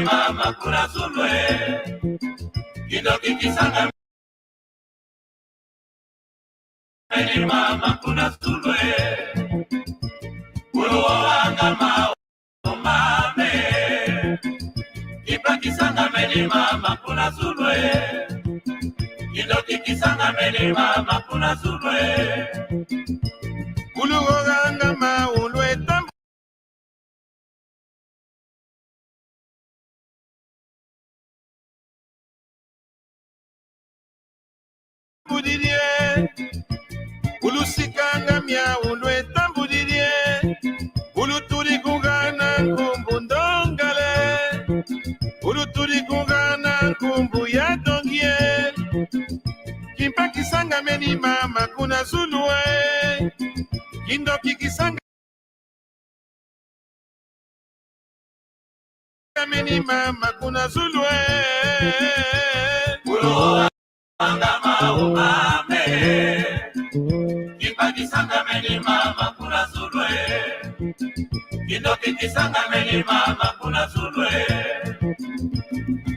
Mama kuna zulwe kidoki kisanga meni mama kuna zulwe uruanga mame kipa kisanga meni mama kuna zulwe kidoki kisanga meni mama kuna zulwe uruanga maulwe Ulusikanga mia ulwe tambudirie uluturi kungana kumbundongale uluturi kungana kumbu ya dongie kimpa kisanga meni mama kuna zulwe kindoki kisanga meni mama kuna zulwe Mame, kipa kisanga meni mama kuna zulwe, kidoki kisanga meni mama kuna zulwe,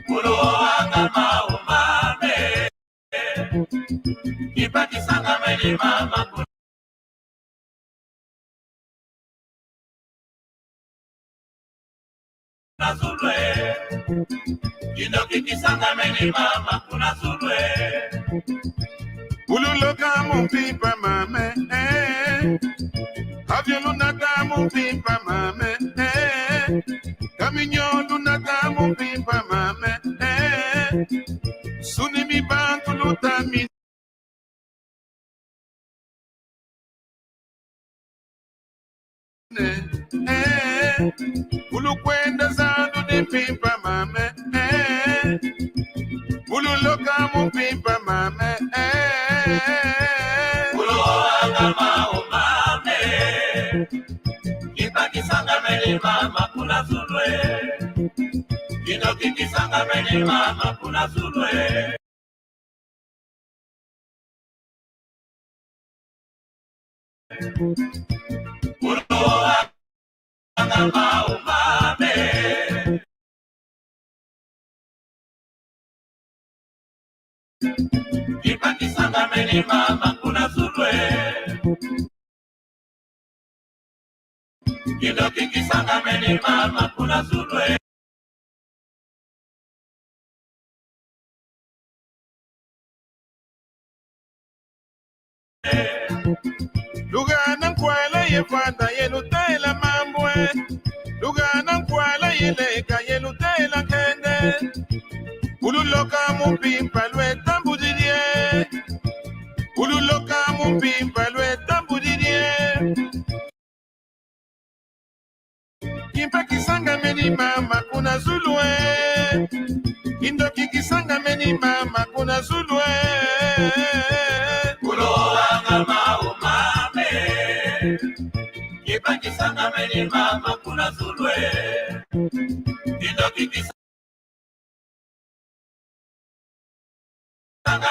uruanga mame, kipa kisanga meni mama kuna zulwe, kidoki kisanga meni mama kuna zulwe. Ululoka mumpipa mame, aviolunaka mumpipa mame, caminho lunaka mumpipa mame, sunimi bantu lutami. Ulukwenda zandu ni pipa mame, ululoka mumpipa mame, mame, kipa kisanga meni mama kuna zulwe, kidoki kisanga meni mama kuna zulwe. Mame, kipa kisanga meni mama kuna zulwe, kidoki kisanga meni mama kuna zulwe. Lugana mkwala yefanda yelutela mambwe, lugana mkwala yeleka yelutela kende, ululoka mupimpa lwe tambudirie, ululoka mupimpa lwe tambudirie, kimpa kisanga meni mama kuna zulwe, kindoki kisanga meni mama kuna zulwe, mame, kipa kisanga meni mama kuna zulwe, kidoki kisanga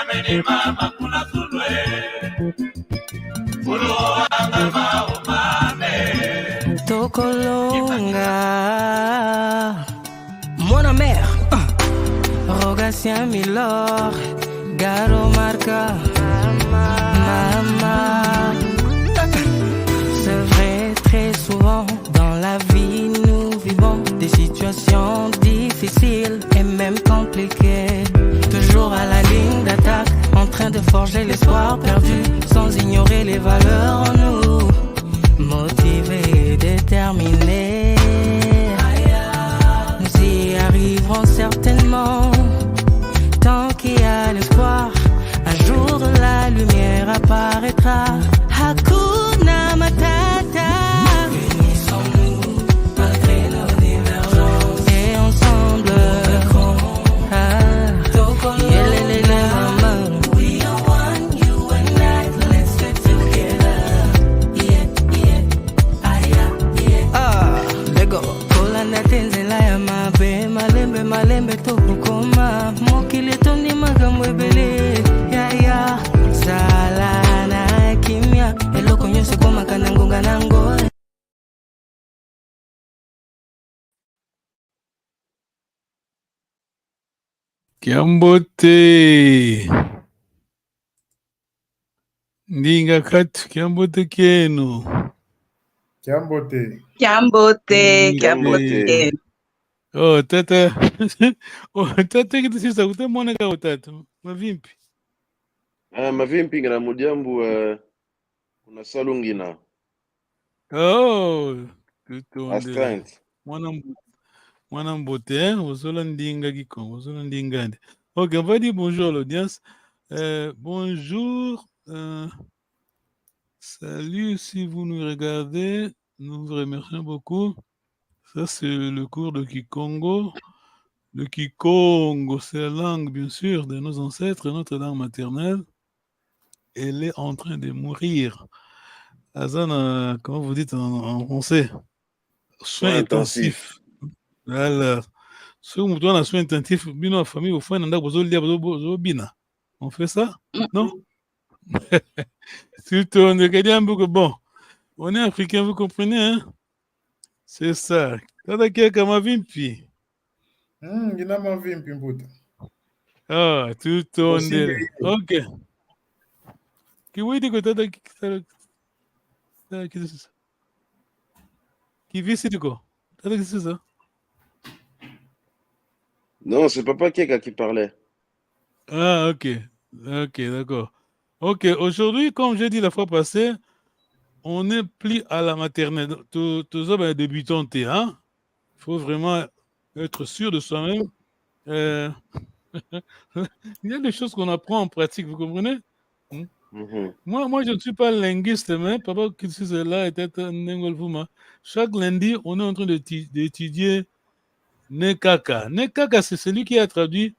meni mama kuna zulwe, uruanga mame, Tokolonga, mon mère, Rogatien Milor, Garo Marca, Mama. C'est vrai, très souvent dans la vie nous vivons des situations difficiles et même compliquées. Toujours à la ligne d'attaque, en train de forger l'espoir perdu, sans ignorer les valeurs en nous. Motivés et déterminés, nous y arriverons certainement. Tant qu'il y a l'espoir, un jour de la lumière apparaîtra. Hakuna Matata. Unissons-nous malgré nos divergences et ensemble makanangonga nango. Kiambote ndinga katu kiambote kenu Kiambote. oh tata oh tata kitu sisa utamwona ka utatu mavimpi Mavimpi ngina mujambu kuna salungina oh tutonde Astante mwana mbote ozola ndinga kikongo ozola ndingande. Ok, on va dire bonjour à l'audience. Bonjour, salut si vous nous regardez, nous vous remercions beaucoup. Ça c'est le cours de Kikongo. Le Kikongo, c'est la langue bien sûr de nos ancêtres, notre langue maternelle. Elle est en train de mourir. Azana, comment vous dites en français? Soins intensifs. Voilà. Ceux qui ont soins intensifs, bino la famille, au fond, on fait ça? Non? Surtout, on est bon. On est africain, vous comprenez, hein? C'est ça. Tata keka mavimpi. Ngina mavimpi mbuta. Ah, tout on est. Ok. Qui dit que tata qui vit ici, quoi? Tata, qu'est-ce que c'est ça? Non, c'est Papa Keka qui parlait. Ah, ok. Ok, d'accord. Ok, aujourd'hui, comme j'ai dit la fois passée, on n'est plus à la maternelle. Tous hommes débutants, hein? Il faut vraiment être sûr de soi-même. Il y a des choses qu'on apprend en pratique, vous comprenez? Moi, je ne suis pas linguiste, mais papa qui est là était un Nengolfuma. Chaque lundi, on est en train d'étudier Nekaka. Nekaka, c'est celui qui a traduit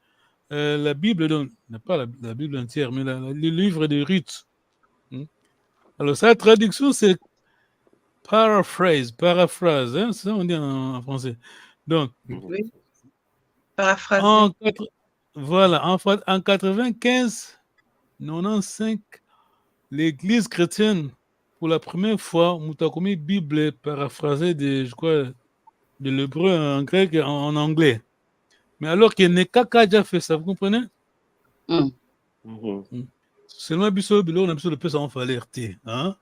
la Bible, donc, pas la Bible entière, mais le livre de Ruth. Alors, sa traduction, c'est paraphrase, hein, c'est ça on dit en français. Donc, oui. Paraphrase. Voilà, en 95, 95, l'Église chrétienne, pour la première fois, Moutakoumi Bible paraphrasée de, je crois, de l'hébreu en grec en anglais. Mais alors que Nekaka déjà fait ça, vous comprenez? Seulement, on a besoin de plus en alerter. Hein?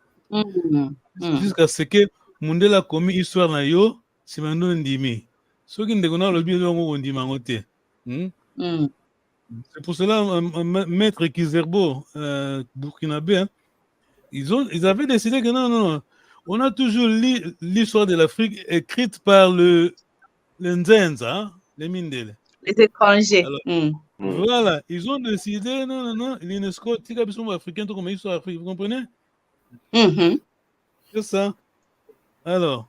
Jusqu'à ce que Mundela a commis histoire na yo, c'est maintenant ndimi. Ce qui ne le bien on dit mangote. C'est pour cela, Maître Kizerbo, burkinabé, hein, ils avaient décidé que non, on a toujours lu l'histoire de l'Afrique écrite par les Nzenza, les Mindele. Les étrangers. Alors, voilà, ils ont décidé, non, l'UNESCO, tika biso africain, tout comme histoire Afrique, vous comprenez? C'est ça. Alors,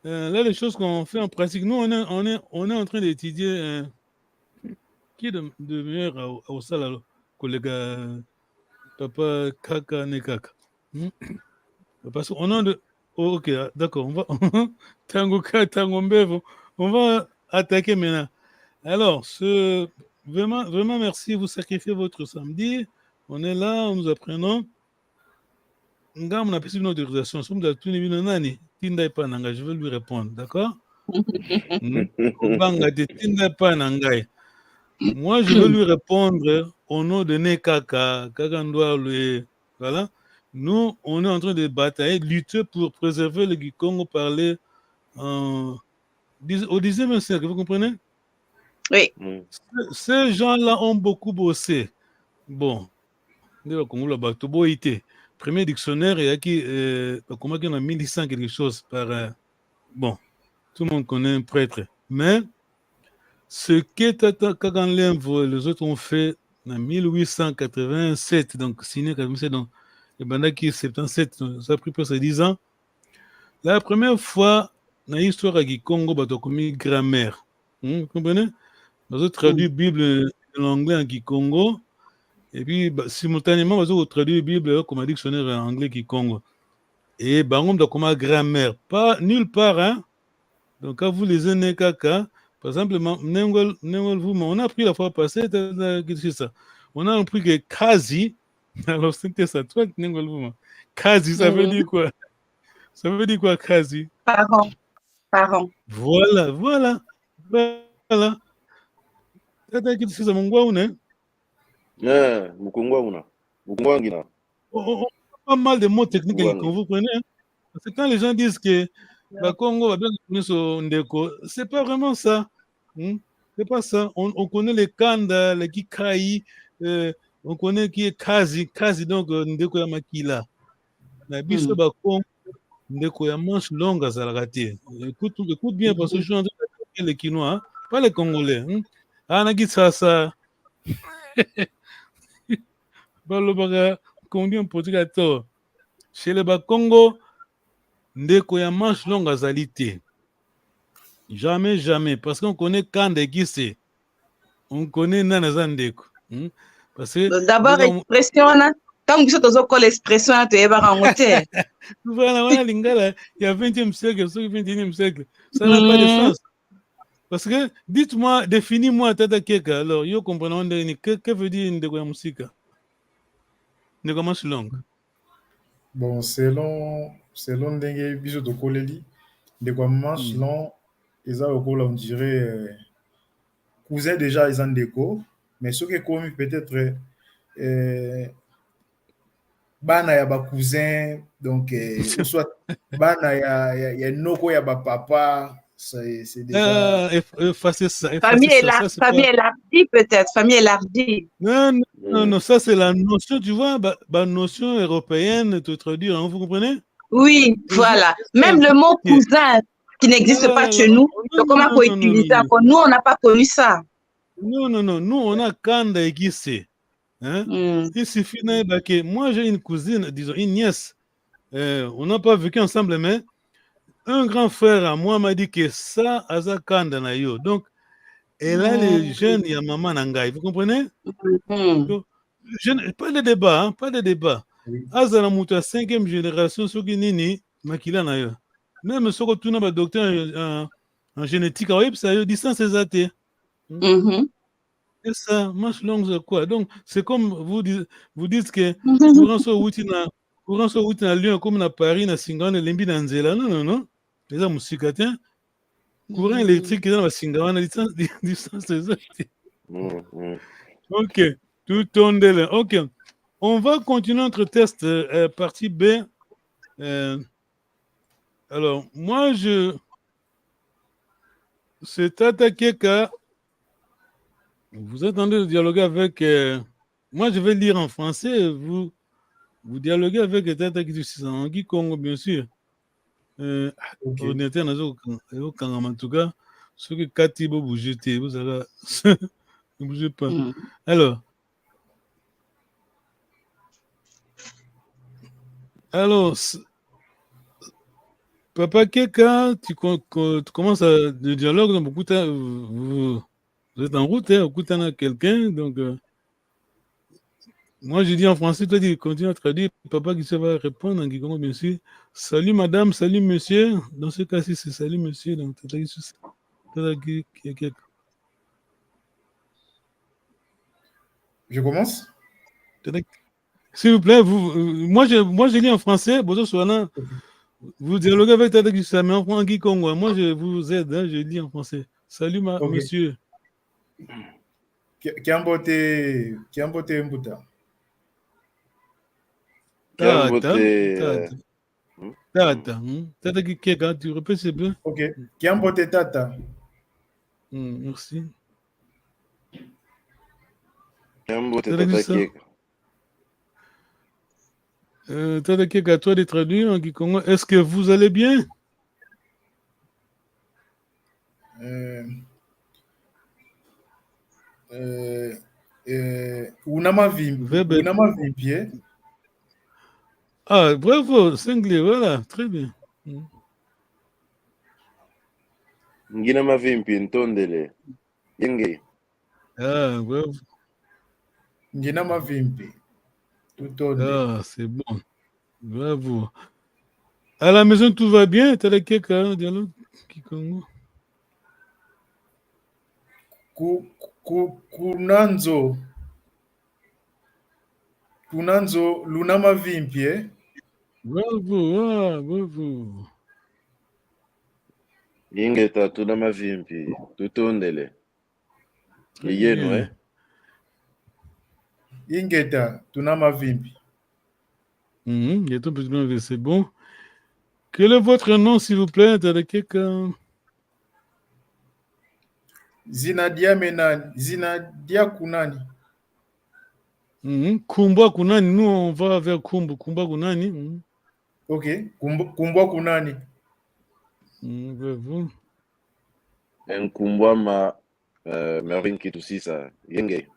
là, les choses qu'on fait en pratique, nous, on est en train d'étudier qui est de meilleur au salon, collègue Papa Kaka Nekaka. Parce qu'on a de. Oh, ok, d'accord, on va. On va attaquer maintenant. Alors, vraiment, merci, vous sacrifiez votre samedi. On est là, nous apprenons. On a pris une autorisation. Je vais lui répondre, d'accord? Moi, je veux lui répondre au nom de Nekaka. Voilà. Nous, on est en train de batailler, de lutter pour préserver le Kikongo parlé au 10e siècle, vous comprenez? Oui. Ces gens-là ont beaucoup bossé. Bon, premier dictionnaire, il y a qui comment on a 1100 quelque chose par. Bon, tout le monde connaît un prêtre. Mais ce que Tata Kaganlemvo et les autres ont fait en 1887, donc signé 87, donc le Bandaki 77, ça a pris presque 10 ans. La première fois, dans l'histoire du Congo, on a commis grammaire. Vous comprenez? On a traduit la Bible de l'anglais en Kikongo. Et puis, simultanément, on a traduit la Bible comme un dictionnaire en anglais Kikongo. Et on a commis grammaire. Pas nulle part, hein? Donc, quand vous lisez Nekaka, par exemple, on a appris la fois passée, ça. On a appris que Kazi, alors c'était ça, toi, Kazi, ça veut dire quoi? Ça veut dire quoi, kazi? Parent. Parent. Voilà, voilà, voilà. Tata kitu sisa mungwaune. Mukungwauna. Mukungwangina. On a pas mal de mots techniques Mukungwangi. que vous prenez. Hein. Parce que quand les gens disent que bah, Congo va bien connaître son ndeko, c'est pas vraiment ça. C'est pas ça. On connaît les Kanda, les Kikai, on connaît qui est Kazi, Kazi donc ndeko ya makila. Na biso ba Congo ndeko ya manche longue à Zalagati. Écoute bien parce que je suis en train de les Quinois, hein, pas les Congolais. Anagi ça. Balobaka combien politique à tort. Chez les Congo, ndeko ya manche longue azali te. Jamais. Parce qu'on connaît Kande Gise. On connaît Nanaza ndeko. Parce que D'abord, expression, quand vous êtes l'expression, tu es barangoté. Voilà, Lingala, il y a 20e siècle, il 21e siècle. Ça n'a pas de sens. Parce que, dites-moi, définis-moi Tata Keka. Alors, yo comprenons que veut dire ndeko ya musika? Ndeko manche longue. Bon, selon ndenge biso tokoleli, ndeko ya manche long, eza lokola on dirait cousin déjà eza ndeko, mais soki ekomi peut-être bana ya ba cousin, donc ou soit bana ya noko ya ba papa, c'est déjà effacer ça. Famille élargie peut-être, famille élargie. Non, ça c'est la notion, tu vois, la notion européenne, te traduire, hein, vous comprenez? Oui, voilà. Même le mot cousin qui n'existe pas chez nous, comment on peut utiliser encore? Nous, on n'a pas connu ça. Non, nous on a Kanda et Gissé. Hein? Il suffit que moi j'ai une cousine, disons une nièce, on n'a pas vécu ensemble, mais un grand frère à moi m'a dit que ça, Aza Kanda na yo. Donc, elle a les jeunes, il y a maman Nangai, vous comprenez? Donc, pas de débat, hein, pas de débat. Aza la mouta 5e génération, ce qui nini, makila na yo. Même ce que tu n'as pas docteur en génétique, ça y est, distance c'est athée. C'est ça, manche longue, c'est quoi? Donc, c'est comme vous dites que courant sur route na Lyon, comme na Paris, na Singane, Lembi na Nzela. Non. Les gens musicatins. Courant électrique, ils ont la Singane, distance c'est athée. Ok, tout tombe là. Ok, on va continuer notre test, partie B. Alors, moi, c'est Tata Keka. Vous attendez de dialoguer avec... moi, je vais lire en français. Vous dialoguez avec Tata Keka Congo, bien sûr. Ordinateur, en tout cas, ce que Kati va bouger, vous allez... Ne bougez pas. Alors, Papa Keka, tu commences le dialogue dans beaucoup de temps. Vous êtes en route, hein, beaucoup de temps à quelqu'un, donc moi je dis en français, toi tu continues à traduire, papa qui va répondre en Kikongo, bien sûr. Salut madame, salut monsieur. Dans ce cas-ci, c'est salut monsieur. Donc, je commence? S'il vous plaît, moi je lis en français, vous dialoguez avec Tata Kissa, mais en Kikongo, moi je vous aide, hein, je lis en français. Salut monsieur. Kiambote Mbuta. Tata. Tata Keka, tu répètes s'il te plaît? Ok. Kiambote Tata. Merci. Kiambote Tata Keka. Tata Keka, toi de traduire en Kikongo, est-ce que vous allez bien? Unama Vimpier. Ah, bravo, singulier, voilà, très bien. Ngina mavimpi ntondele. Yenge. Ah, bravo. Ngina mavimpi. Ah, c'est bon. Bravo. À la maison, tout va bien? T'as la Keka, dialogue Kikongo? Kunanzo lunama vimpie. Bravo, bravo. Ingeta tuna mavimpi tutondele Très yenu bien. Ingeta tuna mavimbi. Il est un petit peu, c'est bon. Quel est votre nom, s'il vous plaît? T'as quelqu'un? Zinadia menani, Zinadia kunani. Kumbwa kunani? Nous, on va vers Kumbu. Kumbwa kunani? Ok, kumbwa kunani. Bravo. Nkumbwa Marine Kitusisa yenge.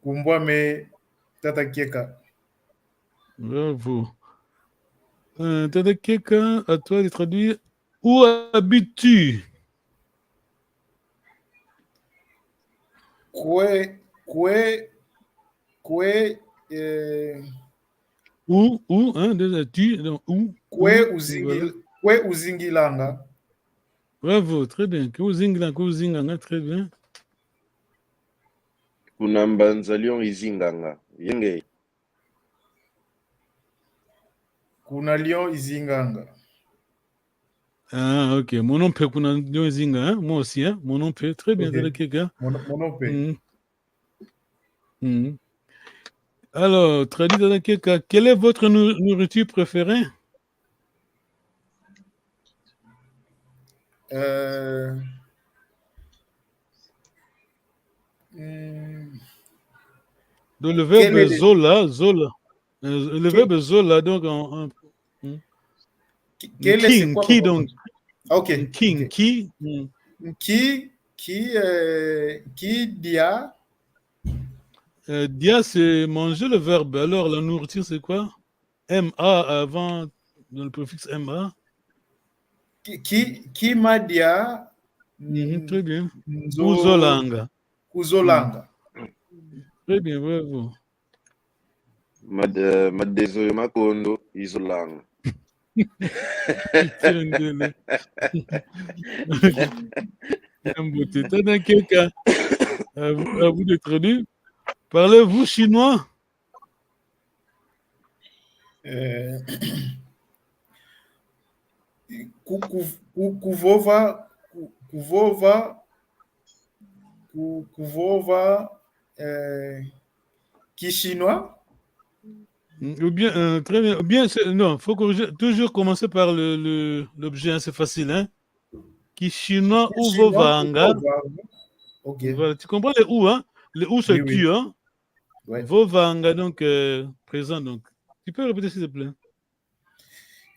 Kumbwa me tata kieka. Bravo. T'as quelqu'un à toi de traduire? Où habites-tu? Kwe, Où, hein, déjà, tu, donc, où? Voilà. Kwe uzingilanga. Bravo, très bien. Kuzinganga, très bien. Kunambanza lion izinganga yenge. Kuna lion izinganga. Ah, ok. Mon nom peut kuna lion izinga, hein? Moi aussi, hein? Mon nom peut. Très bien, Okay. t'as quelqu'un. Mon nom peut. Alors, traduit dans quelqu'un. Quelle est votre nourriture préférée? Donc, le verbe zola. Le verbe zola, donc qui donc? Ok. Qui? Qui dia? Dia, c'est manger le verbe. Alors, la nourriture, c'est quoi? M-A avant, dans le préfixe M-A. Qui m'a dia? Très bien. Uzolanga. Uzolanga. Très bien, bravo. Madezo makondo izolanga. Dans quel cas, à vous de traduire. Parlez-vous chinois? Kuvova qui chinois? Ou bien, très bien. Ou bien, non, il faut toujours commencer par l'objet, hein, c'est facile. Hein? Qui chinois ou vovanga. Ok. Voilà, tu comprends les ou, hein? Les ou, c'est tu, hein? Ouais. Vovanga, donc présent. Donc. Tu peux répéter, s'il te plaît?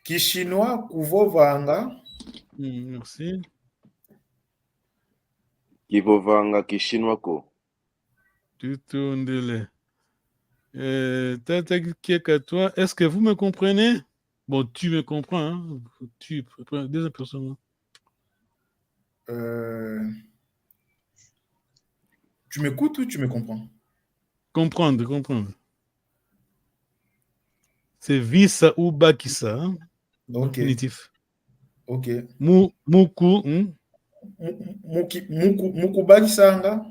Qui chinois kuvovanga. Merci. Kivovanga kishinwa ko. Tutundele. Tata Kieka, toi, est-ce que vous me comprenez? Bon, tu me comprends, hein? Tu, deuxième personne. Tu m'écoutes ou tu me comprends? Comprendre. C'est visa ou bakisa, hein? Ok. Infinitif. Ok. Muku. Muku bakisanga.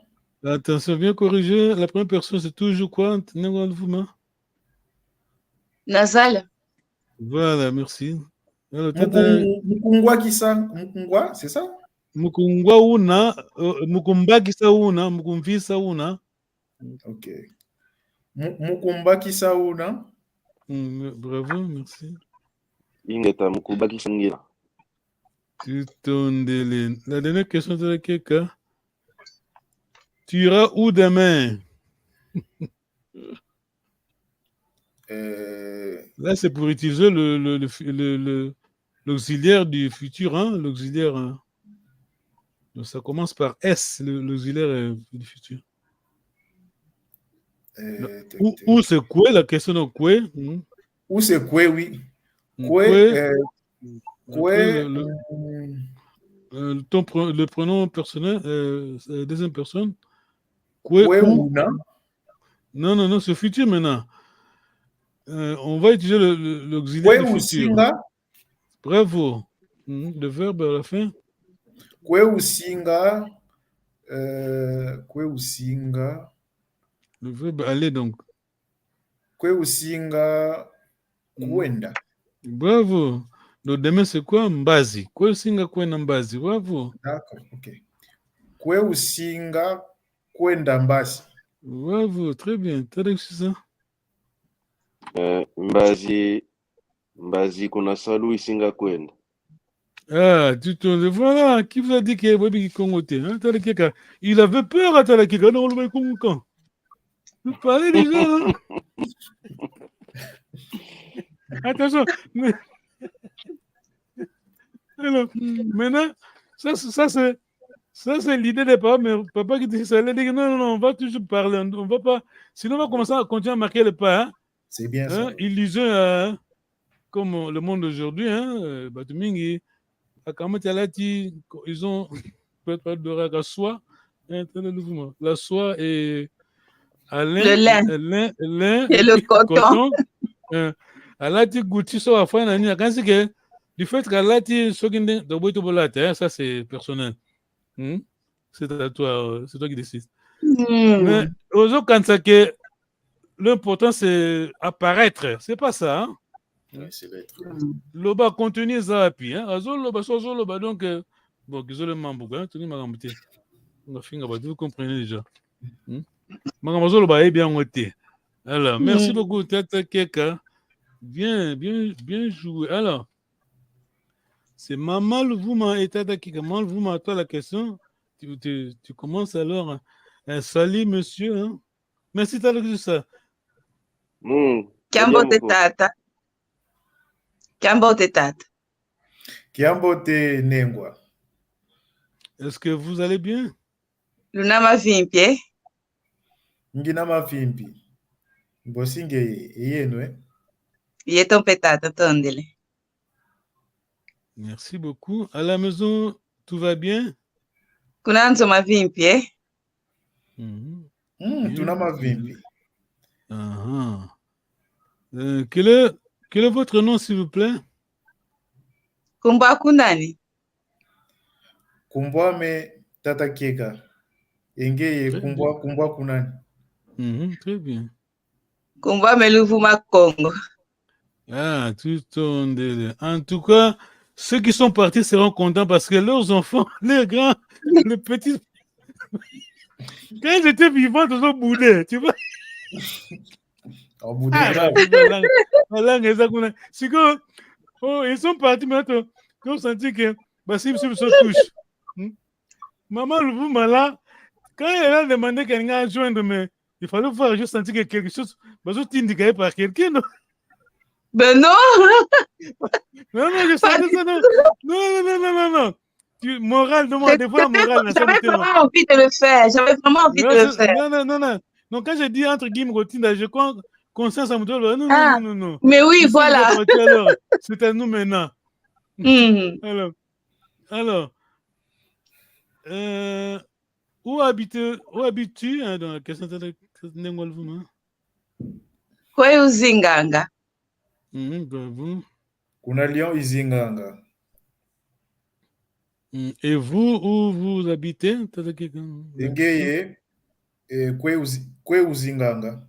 Attention, bien corriger. La première personne, c'est toujours quoi? Nasal. Voilà, merci. Mukungwa kisanga. Mukungwa, c'est ça? Mukungwa una, mukumbakisa una, mukumvisa una. Ok. Mukumbakisa una. Bravo, merci. Ingeta mukubakisa ngira. La dernière question de quelqu'un. Tu iras où demain? Là, c'est pour utiliser l'auxiliaire du futur, hein? L'auxiliaire. Hein? Donc, ça commence par S, l'auxiliaire du futur. Où c'est quoi la question de quoi? Où c'est quoi, oui. Le pronom personnel, deuxième personne. Non, c'est futur maintenant. On va utiliser l'auxiliaire du futur. Bravo. Le verbe à la fin. Le verbe aller donc. Kweusinga. Kwenda. Bravo. Donc demain, c'est quoi? Mbazi. Kwe usinga kwenda Mbazi. Bravo. D'accord, ok. Kwe usinga kwenda Mbasi. Bravo, très bien. T'as réussi ça? Mbazi kuna salu isinga kwenda. Ah, tu te voilà. Qui vous a dit qu'il y avait des Congotés? Hein? Il avait peur à Talakika. Non, le Congo quand? Vous parlez déjà, hein? Attention. Alors, maintenant, ça c'est l'idée des parents, mais papa qui dit ça, il dit non, on va toujours parler, on va pas, sinon on va commencer à continuer à marquer le pas. Hein? C'est bien ça. Illusion, comme le monde d'aujourd'hui, hein, Batumingi, Akamatiyalati, ils ont peut-être de la soie, la soie et le lin et le coton. Alati Gouti so à fin d'année, quand c'est que du fait qu'Alati Soginde de Boitobolate, ça c'est personnel. C'est à toi, c'est toi qui décides. Mais aux autres, quand c'est que l'important c'est apparaître, c'est pas ça. Hein? Oui, c'est l'être. Loba contenu ça puis hein, azol loba so loba donc bon, qu'ils le mambo hein, tout le monde vous comprenez déjà. Magamazol loba est bien noté. Alors, merci beaucoup Tata Keka. Bien joué. Alors, c'est Maman Louvuma et Tata Keka. Maman Louvuma, toi la question. Tu commences alors. Salut monsieur. Hein? Merci Tata Keka. Ça. Kiambote Tata. Kiambote Tata. Kiambote Nengwa. Est-ce que vous allez bien? Lunama Vimpi. Nginama Vimpi. Bosinge Yenwe. Yeton Petata Tondele. Merci beaucoup. À la maison, tout va bien? Kunanzo ma Vimpi. Tunama Vimpi. Quel est votre nom, s'il vous plaît? Kumbwa Kunani. Kumbwa me Tata Keka. Engeye Kumbwa Kunani. Très bien. Kumbwa me Louvuma Congo. Ah, tout en tout cas, ceux qui sont partis seront contents parce que leurs enfants, les grands, les petits, quand ils étaient vivants, ils ont boudé, tu vois. C'est que, ils sont partis maintenant, ils ont senti que, si se touche. Maman Louvuma là, quand elle a demandé quelqu'un à joindre, mais il fallait voir, je sentis que quelque chose, je suis indiqué par quelqu'un. Ben non! Non, je sentais ça, non. Non. Moral, demande des fois moral. J'avais vraiment envie de le faire. Non. Donc, quand je dis entre guillemets routine, je crois conscience à mon tour. Non. Mais oui, voilà. C'est à nous maintenant. Alors, où habites-tu dans la question de Nengolvuma? Kwe Uzinganga. Bravo. Kuna Lyon Izinganga. Et vous, où vous habitez? Engeye Kwe Uzinganga.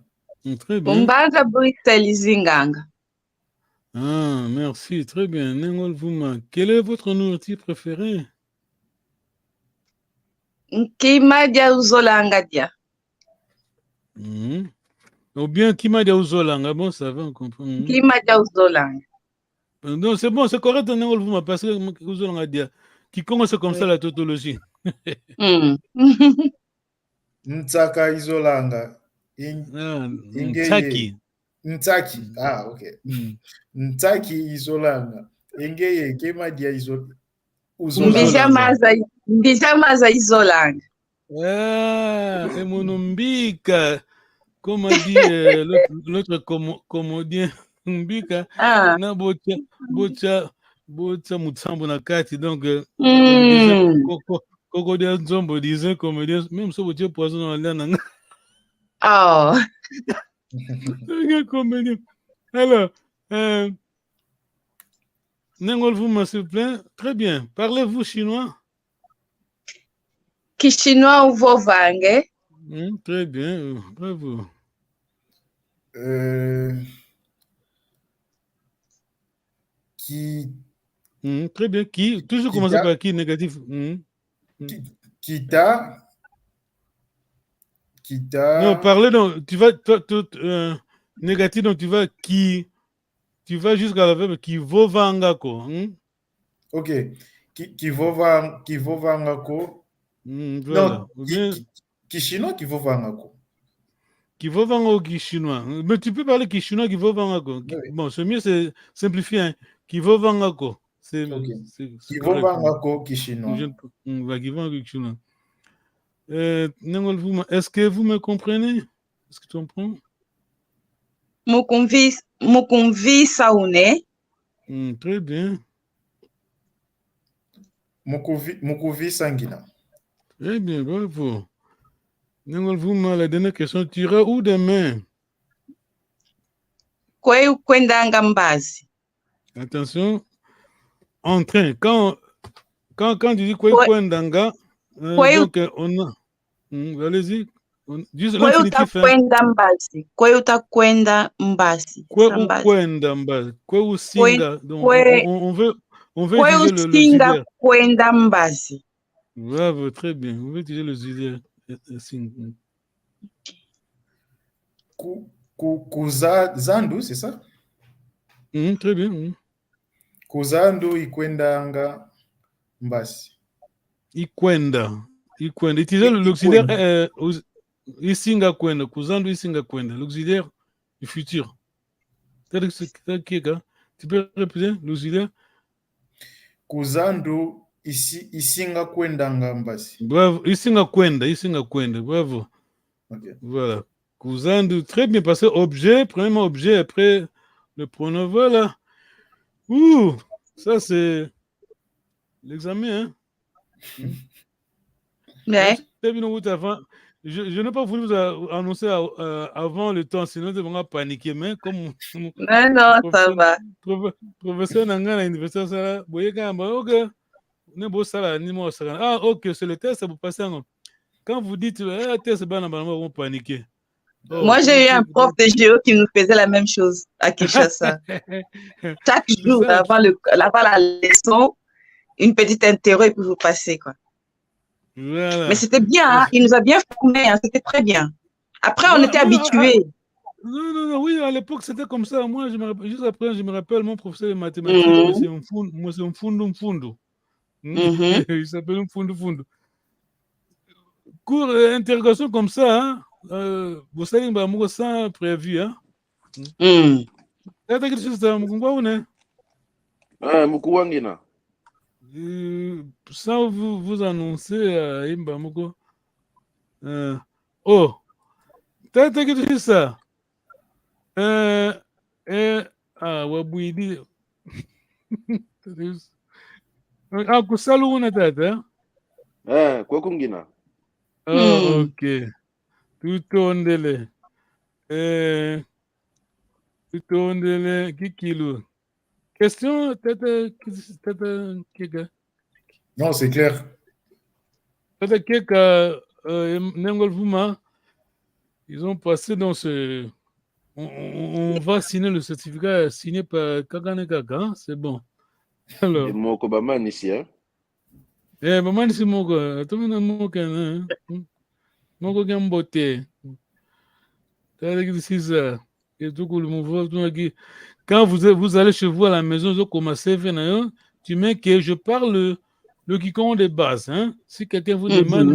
Très bien. Umbaza Bruxelles Izinganga. Ah, merci, très bien. Nengolvuma, quelle est votre nourriture préférée? Nkima dia uzolanga dia. Ou bien Kima dia uzolanga, bon, ça va, on comprend. Nkima dia uzolanga. Non, c'est bon, c'est correct, Nengolvuma, parce que uzolanga dia. Qui commence comme ça la tautologie. Ntsaka Izolanga. Ntsaki. Ntsaki. Ah, ok. Ntsaki Izolanga. Engeye Kema dia Uzolanga. Mbijamaza Izolanga. Ah, et mon mbika. Comme a dit l'autre comédien, mbika. Na bocha mutsambo na kati. Donc, Coco de Nzombo disait comédien, même si vous poison dans l'air. Oh. Comédien. Alors, Nengolvuma, s'il vous plaît. Très bien. Parlez-vous chinois? Kishinois ou Vovange? Très bien. Bravo. Qui, Très bien. Qui? Toujours commencer Kita, par qui négatif. Kita, Non, Kita, parlez donc. Tu vas négatif, donc tu vas qui. Tu vas jusqu'à la verbe qui vaut vangako. ok. Kivovangako. Voilà. Non, Ou bien qui chinois qui vovangako. qui vaut vangako qui chinois. Mais tu peux parler qui chinois qui vaut vangako. Oui. Bon, c'est mieux, c'est simplifié. Hein. Qui vaut vangako. C'est Qui correct. vovangako qui chinois. Qui vaut qui chinois. Est-ce que vous me comprenez? Est-ce que tu comprends? Mukumvi saune. Très bien. Mukuvi sangina. Très bien, bravo. La dernière question, tu iras où demain? Kweu kwendanga mbazi. Attention, en train. Quand tu dis kwendanga, donc on a. Allez-y. Juste Kweu l'infinitif. takwenda mbazi. Kweu takwenda mbazi. Kwenda mbazi. Kweu singa. Donc on veut utiliser le singa kwenda mbazi. Bravo, très bien. On veut utiliser le auxiliaire. Kuzandu, c'est ça? Très bien. Kuzandu ikwendanga mbasi. Ikwenda. Utiliser l'auxiliaire isinga kwenda. Kuzandu isinga kwenda. L'auxiliaire du futur. Tu peux répéter l'auxiliaire? Kuzandu isinga kwendanga mbasi. Bravo. Isinga kwenda. Bravo. Okay. Voilà. Kuzandu, très bien passé. Objet, premier objet, après le pronom. Voilà. Ouh, ça c'est l'examen. Hein? Ouais. Je n'ai pas voulu vous annoncer avant le temps, sinon je vais paniquer. Mais comme non, ça va. Professeur Nanga à l'université, ça ah, ok, c'est le test, vous passez. Quand vous dites test, on va paniquer. Oh, moi, j'ai eu un prof de géo qui nous faisait la même chose à Kinshasa. Chaque jour, avant la leçon, une petite interro et puis vous passez, quoi. Voilà. Mais c'était bien, hein? Il nous a bien formés, hein? C'était très bien. Après, on était habitués. Non, oui, à l'époque, c'était comme ça. Moi, juste après, je me rappelle, mon professeur de mathématiques, c'est un Mfundo. Il s'appelle Mfundo. Cours, interrogation comme ça, hein? Vous savez, sans prévu, hein? Mukuwangina. Sans vous annoncer à Imbamoko. Oh, t'as dit ça? Wabouidi. Kusaluna tata. Kwa kungina. Ok. Tutondele. Kikilo. Question, tata, Kika. Non, c'est clair. Tata Kika, Nengol Vuma, ils ont passé dans ce. On va signer le certificat signé par Kakane Kaka, hein? C'est bon. Alors. Moko Baman ici, hein? Maman, c'est Moko. Tout le monde Moko, Moko Gambote. C'est ça. Et tout le mouvement qui. Quand vous allez chez vous à la maison, vous commencez à faire, tu mets que je parle le Kikongo de base. Hein? Si quelqu'un vous demande,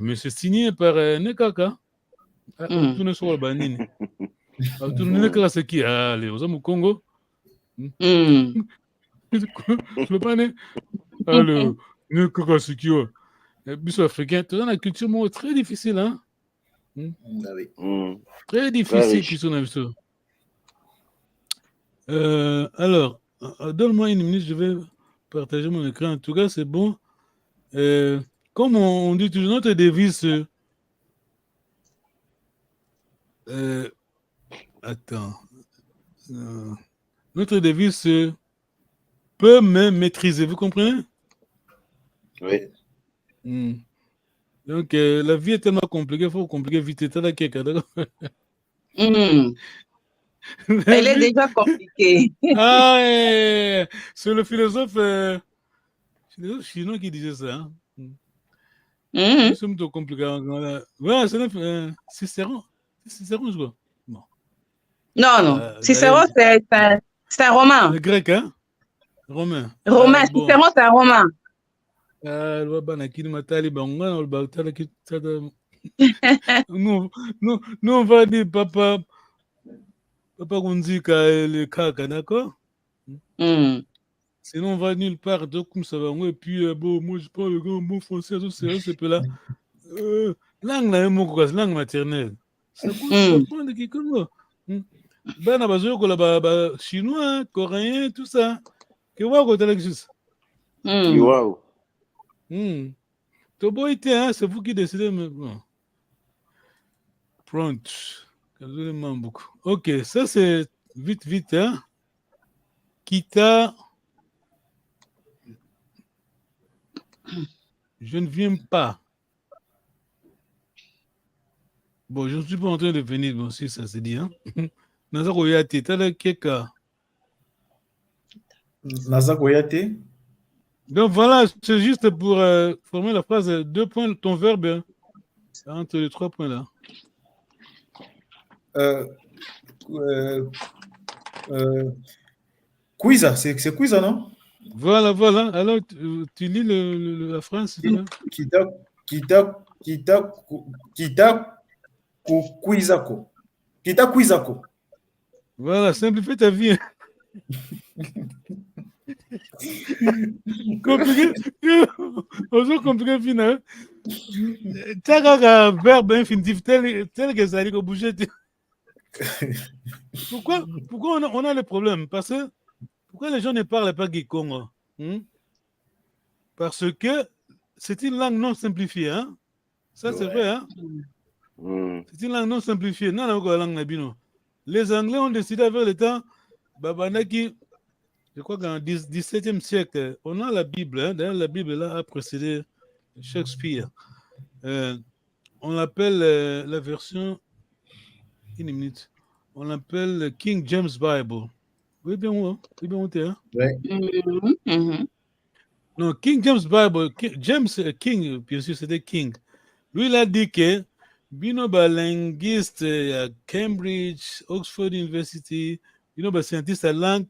mais c'est signé par Nekaka. Tout ne soit pas Banini. Tout ne soit ce qui a les aux Congo. Le pané. Alors, Nekaka ce qui a. Bis africain, tout dans la culture très difficile. Hein? Très difficile qui sont ça. Alors, donne-moi une minute, je vais partager mon écran. En tout cas, c'est bon. Comme on dit toujours, notre devise. Attends. Notre devise peut me maîtriser. Vous comprenez? Oui. Donc, la vie est tellement compliquée, il faut compliquer vite. Elle est déjà compliquée. Ah, c'est le philosophe chinois qui disait ça. Hein. Mhm. Nous sommes trop compliqués. Ouais, c'est Cicéron. Cicéron, je crois. Bon. Non, non. Cicéron, c'est un roman. Le grec, hein? Romain. Romain. Bon. Cicéron, c'est un roman. Nous, on va dire Papa Gundika et le Kaka, d'accord? Mm. Sinon, on va nulle part, donc comme ça va. Et puis, bon, moi, je parle le grand mot français, c'est peu là. Langue, là, langue maternelle. Ça coûte apprendre quelque chose. Ben, on a besoin de chinois, coréen, tout ça. Que voir quand elle existe. Wow. Tobo était, hein, c'est vous qui décidez. Mais bon. Pronto. Beaucoup. Ok, ça c'est vite, hein. Kita. Je ne viens pas. Bon, je ne suis pas en train de venir, bon, si ça se dit, hein. Nazako Yate, t'as Keka. Nazako Yate. Donc voilà, c'est juste pour former la phrase 2 points, ton verbe, hein, entre les 3 points là. Quiza, c'est Quiza, non? Voilà. Alors, tu lis la phrase, s'il te plaît. Kita Quizako. Voilà, simplifie ta vie. Compliqué. Aujourd'hui, compliqué, final. Tu as un verbe infinitif tel que ça dit que bouger. Pourquoi on a le problème? Parce que pourquoi les gens ne parlent pas Gikongo? Parce que c'est une langue non simplifiée. Hein? Ça, c'est vrai. Hein? C'est une langue non simplifiée. Non, la langue nabino. Les Anglais ont décidé avec le temps, Babanaki, je crois qu'en 17e siècle, on a la Bible. Hein? D'ailleurs, la Bible là, a précédé Shakespeare. On l'appelle la version. Une minute. On l'appelle King James Bible. Oui, bien, hein? Non, King James Bible, James King, bien sûr, c'était King. Lui, il a dit que binoba linguiste à Cambridge, Oxford University, binoba scientiste à langue,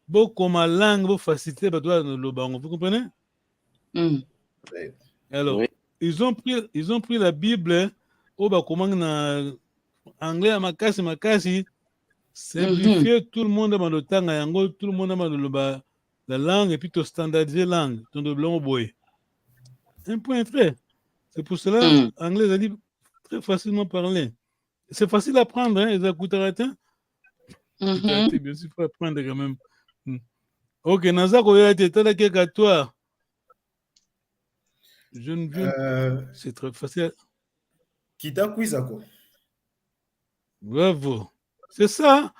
beaucoup ma langue, beaucoup facilité, bah, vous comprenez? Alors, ils ont pris la Bible, au bas comment en anglais à makasi, simplifier tout le monde dans le temps, tout le monde dans la langue et puis tu standardiser la langue, ton de blanc boy. Un point très. C'est pour cela l'anglais a dit très facilement parler. C'est facile à apprendre, hein, les Akutaratin. Bien sûr, il faut apprendre quand même. Ok, Nazako Yate, t'as la toi. Je ne viens. C'est très facile. Kita Quizako. Bravo. C'est ça.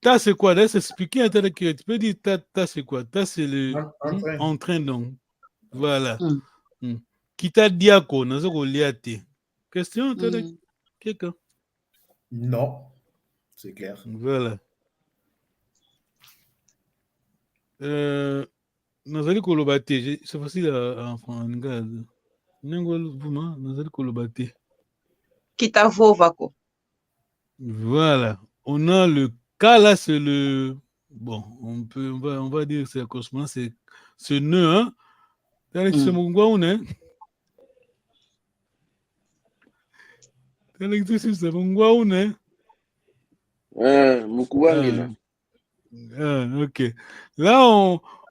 Ta, c'est quoi? Là, c'est expliqué. Tu peux dire ta, c'est quoi? Ta, c'est le entrain, donc. Voilà. Kita diako, Nazako Liate. Question, quelqu'un? Non, c'est clair. Voilà. Nazali kolobate, c'est facile en français. Nazali kolobate. Kita Vovako. Voilà. On a le cas là, c'est le. Bon, on va dire que c'est accostement, c'est ce nœud, hein. C'est mon gars, on est. C'est mon gars, on est. Ok. Là,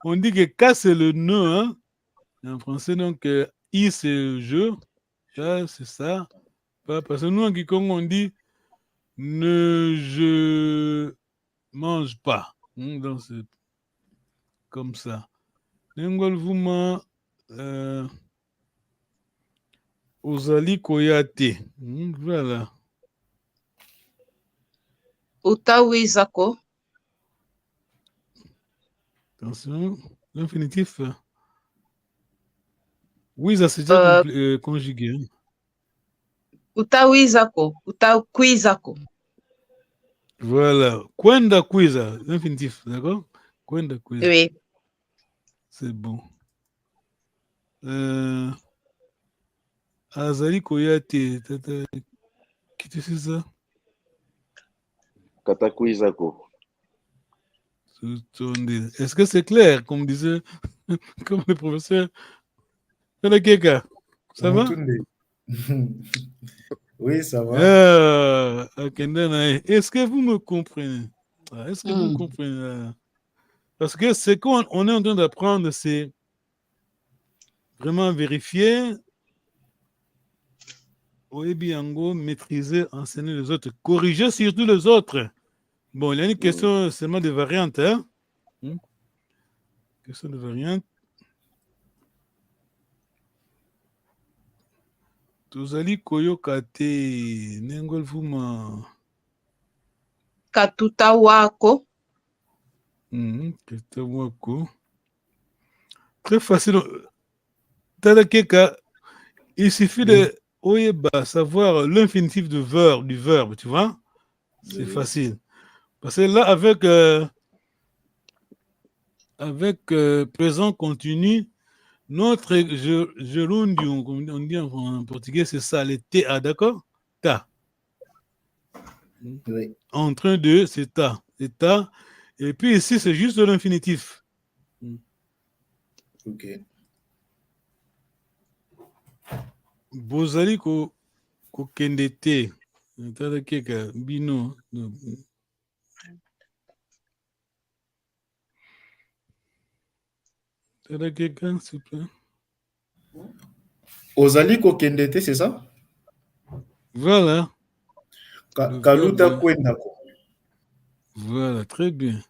on dit que K, c'est le nœud, hein. En français, donc, I, c'est le jeu. K, c'est ça. Parce que nous, en Kikongo, on dit je mange pas. Donc, c'est comme ça. N'engol Vuma, Ozali Koyate. Voilà. Utawi Zako. Attention, l'infinitif. Oui, ça c'est déjà conjugué. Utawi Zako. Utawi Zako. Voilà. Kwenda kuiza, l'infinitif, d'accord? Kwenda kuiza. Oui. C'est bon. Azali koyate, tata, qui te fait ça? Katakuizako. Est-ce que c'est clair, comme disait, comme le professeur? Ça va? Oui, ça va. Est-ce que vous me comprenez? Est-ce que vous me comprenez? Parce que ce qu'on est en train d'apprendre, c'est vraiment vérifier, Oebiango, maîtriser, enseigner les autres, corriger surtout les autres. Bon, il y a une question seulement de variante. Hein? Question de variante. Tozali koyoka te nengol vuma. Katuta wako. Katuta wako. Très facile. Tadakeka, il suffit de savoir l'infinitif du verbe, tu vois? C'est facile. Parce que là, avec présent continu, notre gerundio, on dit en portugais, c'est ça, les TA, d'accord? Ta. Oui. En train de, c'est ta. C'est ta. Et puis ici, c'est juste l'infinitif. Ok. Bozali ko kendete. Bino. Quelqu'un, s'il vous plaît? Ozali kokendete, c'est ça? Voilà. Kaluta kwendako. Voilà, très bien.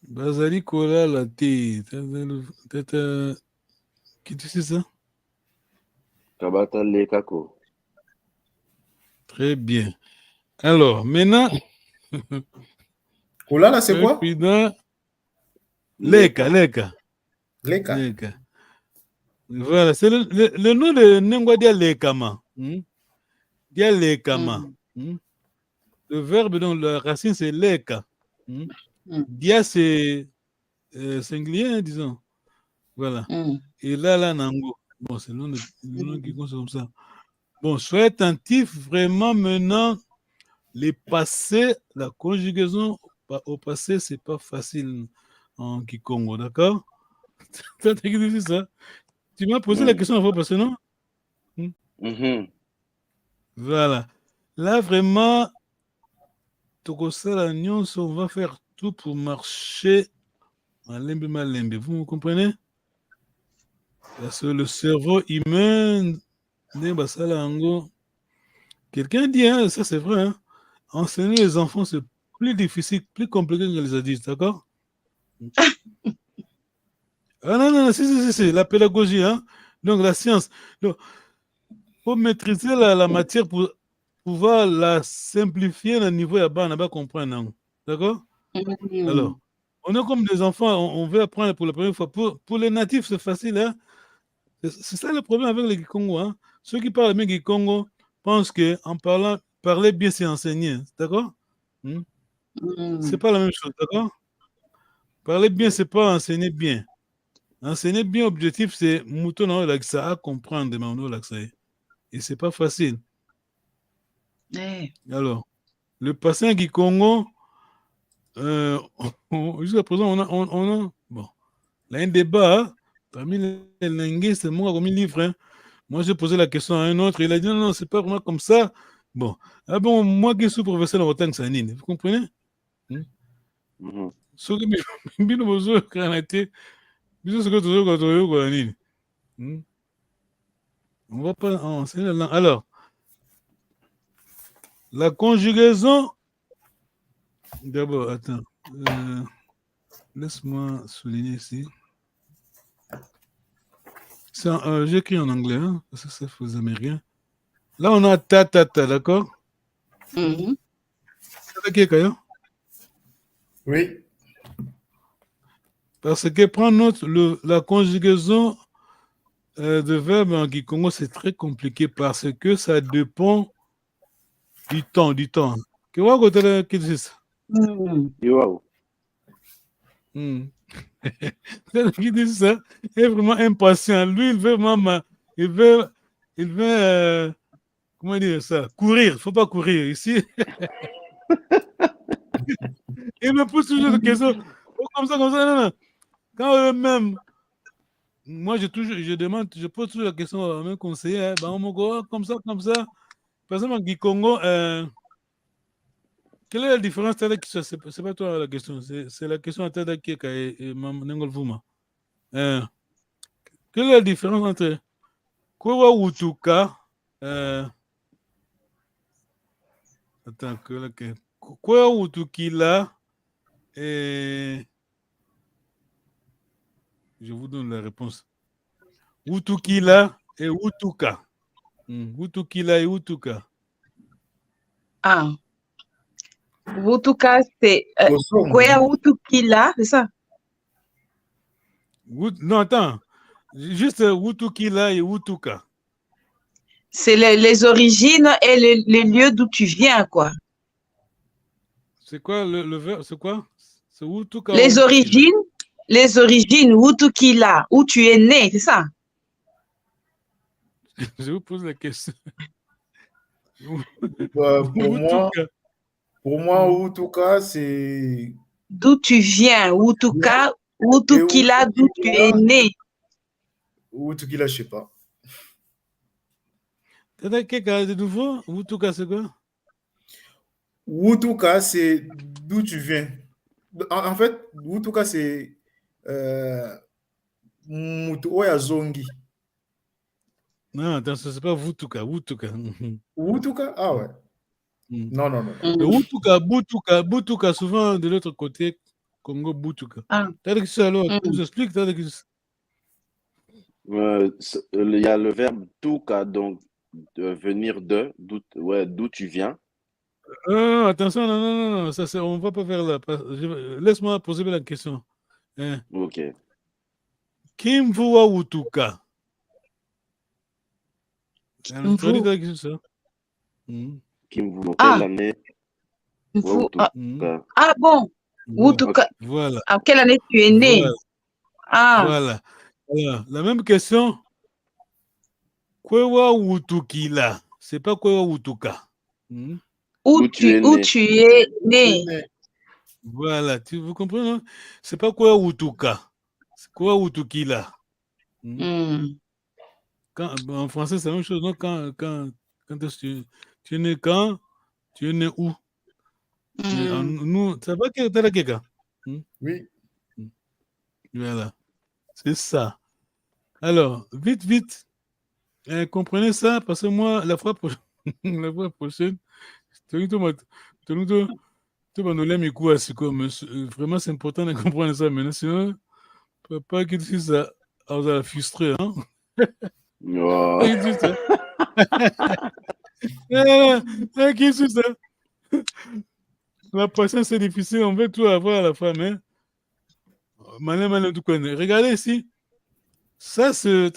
Bazali kola la te. Qui tu sais ça? Kabata lekako. Très bien. Alors, maintenant. Kola là, c'est quoi? Leka. Voilà, c'est le nom de Nengwa dia lekama. Dia lekama. Le verbe dont la racine c'est leka. Dia c'est singulier, disons. Voilà. Et là, nango. Bon, c'est le nom qui compte comme ça. Bon, soyez attentif vraiment maintenant. Les passés, la conjugaison au passé, c'est pas facile en Kikongo, d'accord? Ça. Tu m'as posé la question la fois passée, non? Voilà. Là, vraiment, on va faire tout pour marcher malembe. Vous me comprenez? Parce que le cerveau humain, quelqu'un dit, hein, ça c'est vrai, hein, enseigner les enfants, c'est plus difficile, plus compliqué que les adultes, d'accord? Ah non, si, la pédagogie, hein? Donc la science. Donc, pour maîtriser la matière, pour pouvoir la simplifier au niveau de bas, on va comprendre, d'accord? Alors, on est comme des enfants, on veut apprendre pour la première fois. Pour les natifs, c'est facile, hein? C'est ça le problème avec les Kikongo, hein? Ceux qui parlent bien Kikongo pensent qu'en parler bien, c'est enseigner, d'accord? C'est pas la même chose, d'accord? Parler bien, c'est pas enseigner bien. Enseigner bien, objectif, c'est mouton dans l'accès à comprendre, mais on l'accès. Et c'est pas facile. Alors, le patient Kikongo, jusqu'à présent, on a bon, là, un débat, parmi les linguistes, c'est moi comme un livre, hein. Moi, j'ai posé la question à un autre, il a dit non, c'est pas vraiment comme ça. Bon, ah bon, moi qui suis professeur de Rotan Sanine, vous comprenez? Ce que on va pas enseigner la langue. Alors, la conjugaison, d'abord, attends, laisse-moi souligner ici. J'écris en anglais, hein, parce que ça fait aux Américains. Là, on a ta, d'accord? Oui. Parce que prends note, la conjugaison de verbe en Kikongo, c'est très compliqué parce que ça dépend du temps, du temps. Que vous avez dit ça? Yo, Qui dit ça est vraiment impatient. Lui, il veut vraiment, il veut, comment dire ça? Courir. Il ne faut pas courir ici. Il me pose toujours des questions. Oh, comme ça, non, non. Quand eux-mêmes, moi, je demande, je pose toujours la question à mes conseillers, hein, on me dit, comme ça, comme ça. Par exemple, en Congo, quelle est la différence? C'est pas toi la question, c'est la question à Tada Kieka et Nengol Vuma. Quelle est la différence entre Kowa Wutuka, attends, Kowa Wutukila et je vous donne la réponse. Wutukila et Wutuka. Wutukila et Wutuka. Ah. Wutuka, c'est Kwea Wutukila, c'est ça? Non, attends. Juste Wutukila et Wutuka. C'est les origines et les lieux d'où tu viens, quoi. C'est quoi le verbe? C'est quoi? C'est Wutuka. Les origines, Wutukila, où tu es né, c'est ça? Je vous pose la question. Pour moi, Wutuka, c'est... D'où tu viens, Wutuka, Wutukila, d'où tu es né. Wutukila, je ne sais pas. T'as quelqu'un de nouveau? Wutuka, c'est quoi? Wutuka, c'est d'où tu viens. En fait, Wutuka, c'est Mutuoya Zongi. Non, attention, c'est pas Wutuka. Wutuka? Ah ouais. Non. Le Butuka, souvent de l'autre côté, Congo, Butuka. T'as dit que ça alors, je vous explique. il y a le verbe tuka, donc venir d'où tu viens. Attention, non, ça, on ne va pas faire là. Laisse-moi poser la question. Ok. Kimvua Wutuka. Tu as dit que c'est ça? Kimvua, quelle année? Ah bon, Wutuka. Voilà. En quelle année tu es né? Voilà. Alors, la même question. Kwewa Wutukila. C'est pas Kwewa Wutuka. Où tu es né. Voilà, vous comprenez, non? C'est pas Kwewa Wutuka. C'est Kwewa Wutukila. En français, c'est la même chose, non? Quand est-ce que tu es né quand? Tu es né où? Nous, ça va que tu as quelqu'un? Oui. Voilà. C'est ça. Alors, vite. Comprenez ça, parce que moi, la fois prochaine, vraiment, c'est important de comprendre ça maintenant. Sinon, papa qui dit ça, on va frustrer, hein? Qui dit ça? Qui dit ça? La patience, c'est difficile. On veut tout avoir à la fin, mais regardez ici. Ça, c'est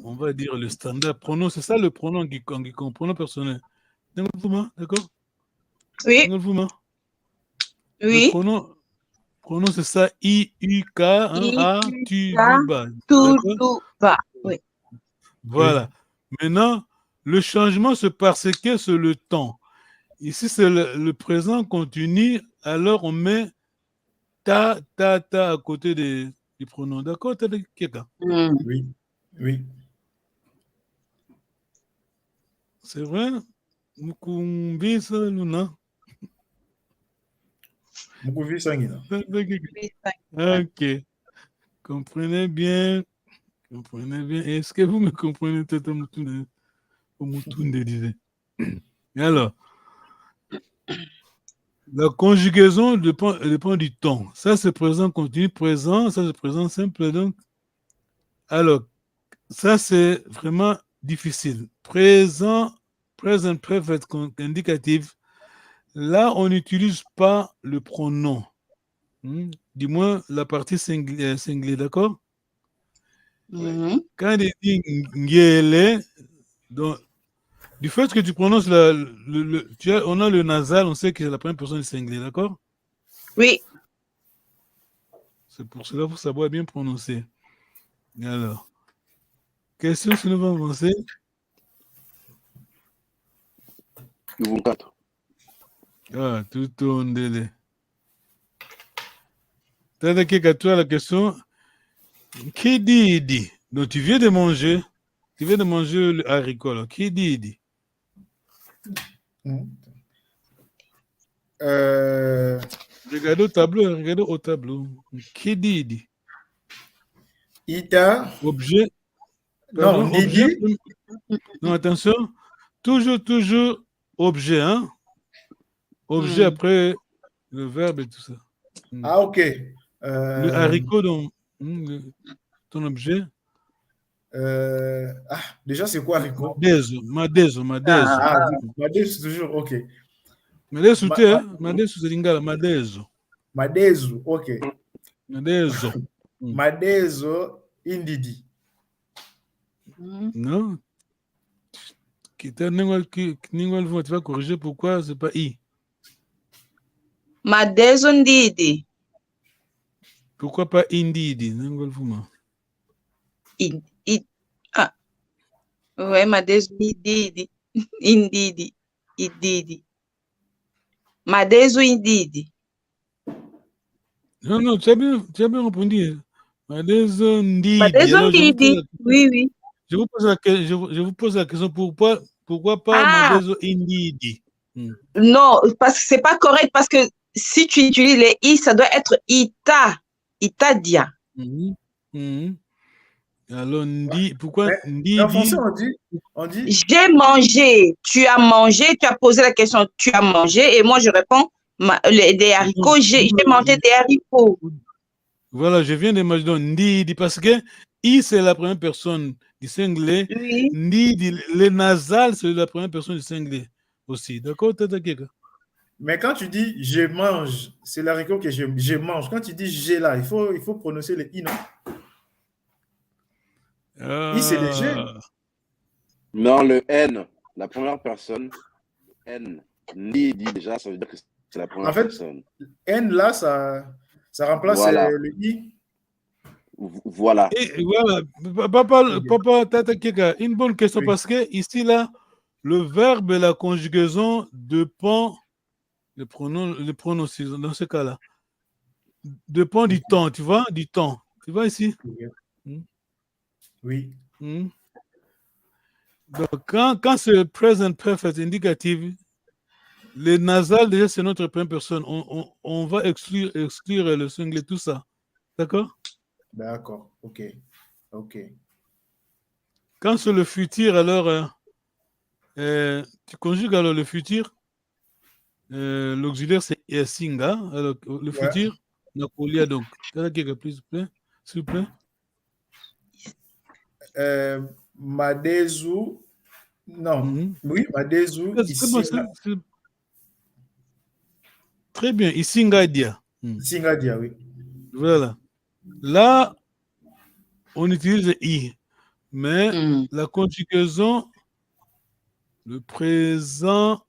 on va dire le standard pronom. C'est ça le pronom qui pronom personnel. D'accord? Oui. Le pronom, c'est ça. I-U-K, A, tu, ba. Oui. Voilà. Maintenant, le changement se passe sur le temps. Ici, c'est le présent continu. Alors, on met ta à côté du pronom. D'accord? Oui. C'est vrai? Mukumbisa Luna. Mukuvisa Ngina. Ok. Comprenez bien. Est-ce que vous me comprenez? Disait. Alors, la conjugaison dépend du temps. Ça, c'est présent continu, présent. Ça, c'est présent simple. Donc, alors, ça, c'est vraiment difficile. Present perfect indicatif. Là, on n'utilise pas le pronom. Du moins, la partie singulière, d'accord? Quand il dit ngele, donc, du fait que tu prononces on a le nasal, on sait que c'est la première personne du singulier, d'accord? Oui. C'est pour cela qu'il faut savoir bien prononcer. Alors, question si nous vamos avancer. Ils vont 4. Ah, tout tourne délai. T'as à toi la question. Qui dit? Donc tu viens de manger le haricot. Là. Qui dit? Regardez au tableau. Qui dit? Ita. Objet. Pardon, Non, objet. Didi. Non, attention. Toujours objet, hein? Objet après le verbe et tout ça. Ah, ok. Le haricot, donc, ton objet. Déjà, c'est quoi haricot? Madezo. Madezo, toujours, ok. Madezo, c'est lingala, Madezo. Madezo, ok. Madezo. Madezo, indidi. Non? Tu vas corriger pourquoi c'est pas I. Madezo ndidi. Pourquoi pas indidi? Ouais, Madezo indidi. Indidi. Madezo indidi. Non, tu as bien répondu. Madezo ndidi. Madezo ndidi. Oui. Je vous pose la question, pourquoi pas Madezo indidi? Non, parce que c'est pas correct, parce que si tu utilises les I, ça doit être ita. Itadia. Alors, pourquoi ndidi? En français, on dit j'ai mangé. Tu as mangé, tu as posé la question, tu as mangé, et moi je réponds des haricots. J'ai mangé des haricots. Voilà, je viens d'imaginer ndidi parce que I, c'est la première personne du singulier. Oui. Ndidi, le nasal, c'est la première personne du singulier aussi. D'accord, mais quand tu dis je mange, c'est l'haricot que je mange. Quand tu dis j'ai là, il faut prononcer le I, non? I, c'est le G. Non, le N, la première personne, N. Ni dit déjà, ça veut dire que c'est la première personne. N là, ça remplace le I. Voilà. Et voilà, papa Tata Keka, une bonne question parce que ici là, le verbe et la conjugaison dépend, le pronom aussi, dans ce cas-là, dépend du temps, tu vois, du temps. Tu vois ici? Oui. Donc, quand c'est present perfect indicative, les nasales, déjà, c'est notre première personne. On va exclure le singulier, tout ça. D'accord? D'accord, ok. Quand c'est le futur, alors, tu conjugues alors le futur. L'auxiliaire, c'est singa. Alors, le futur, Napolia, donc. Quelqu'un, s'il vous plaît. Madezu. Non. Oui, Madezu. Très bien. Isingadia. Isingadia, oui. Voilà. Là, on utilise le I. Mais la conjugaison, le présent,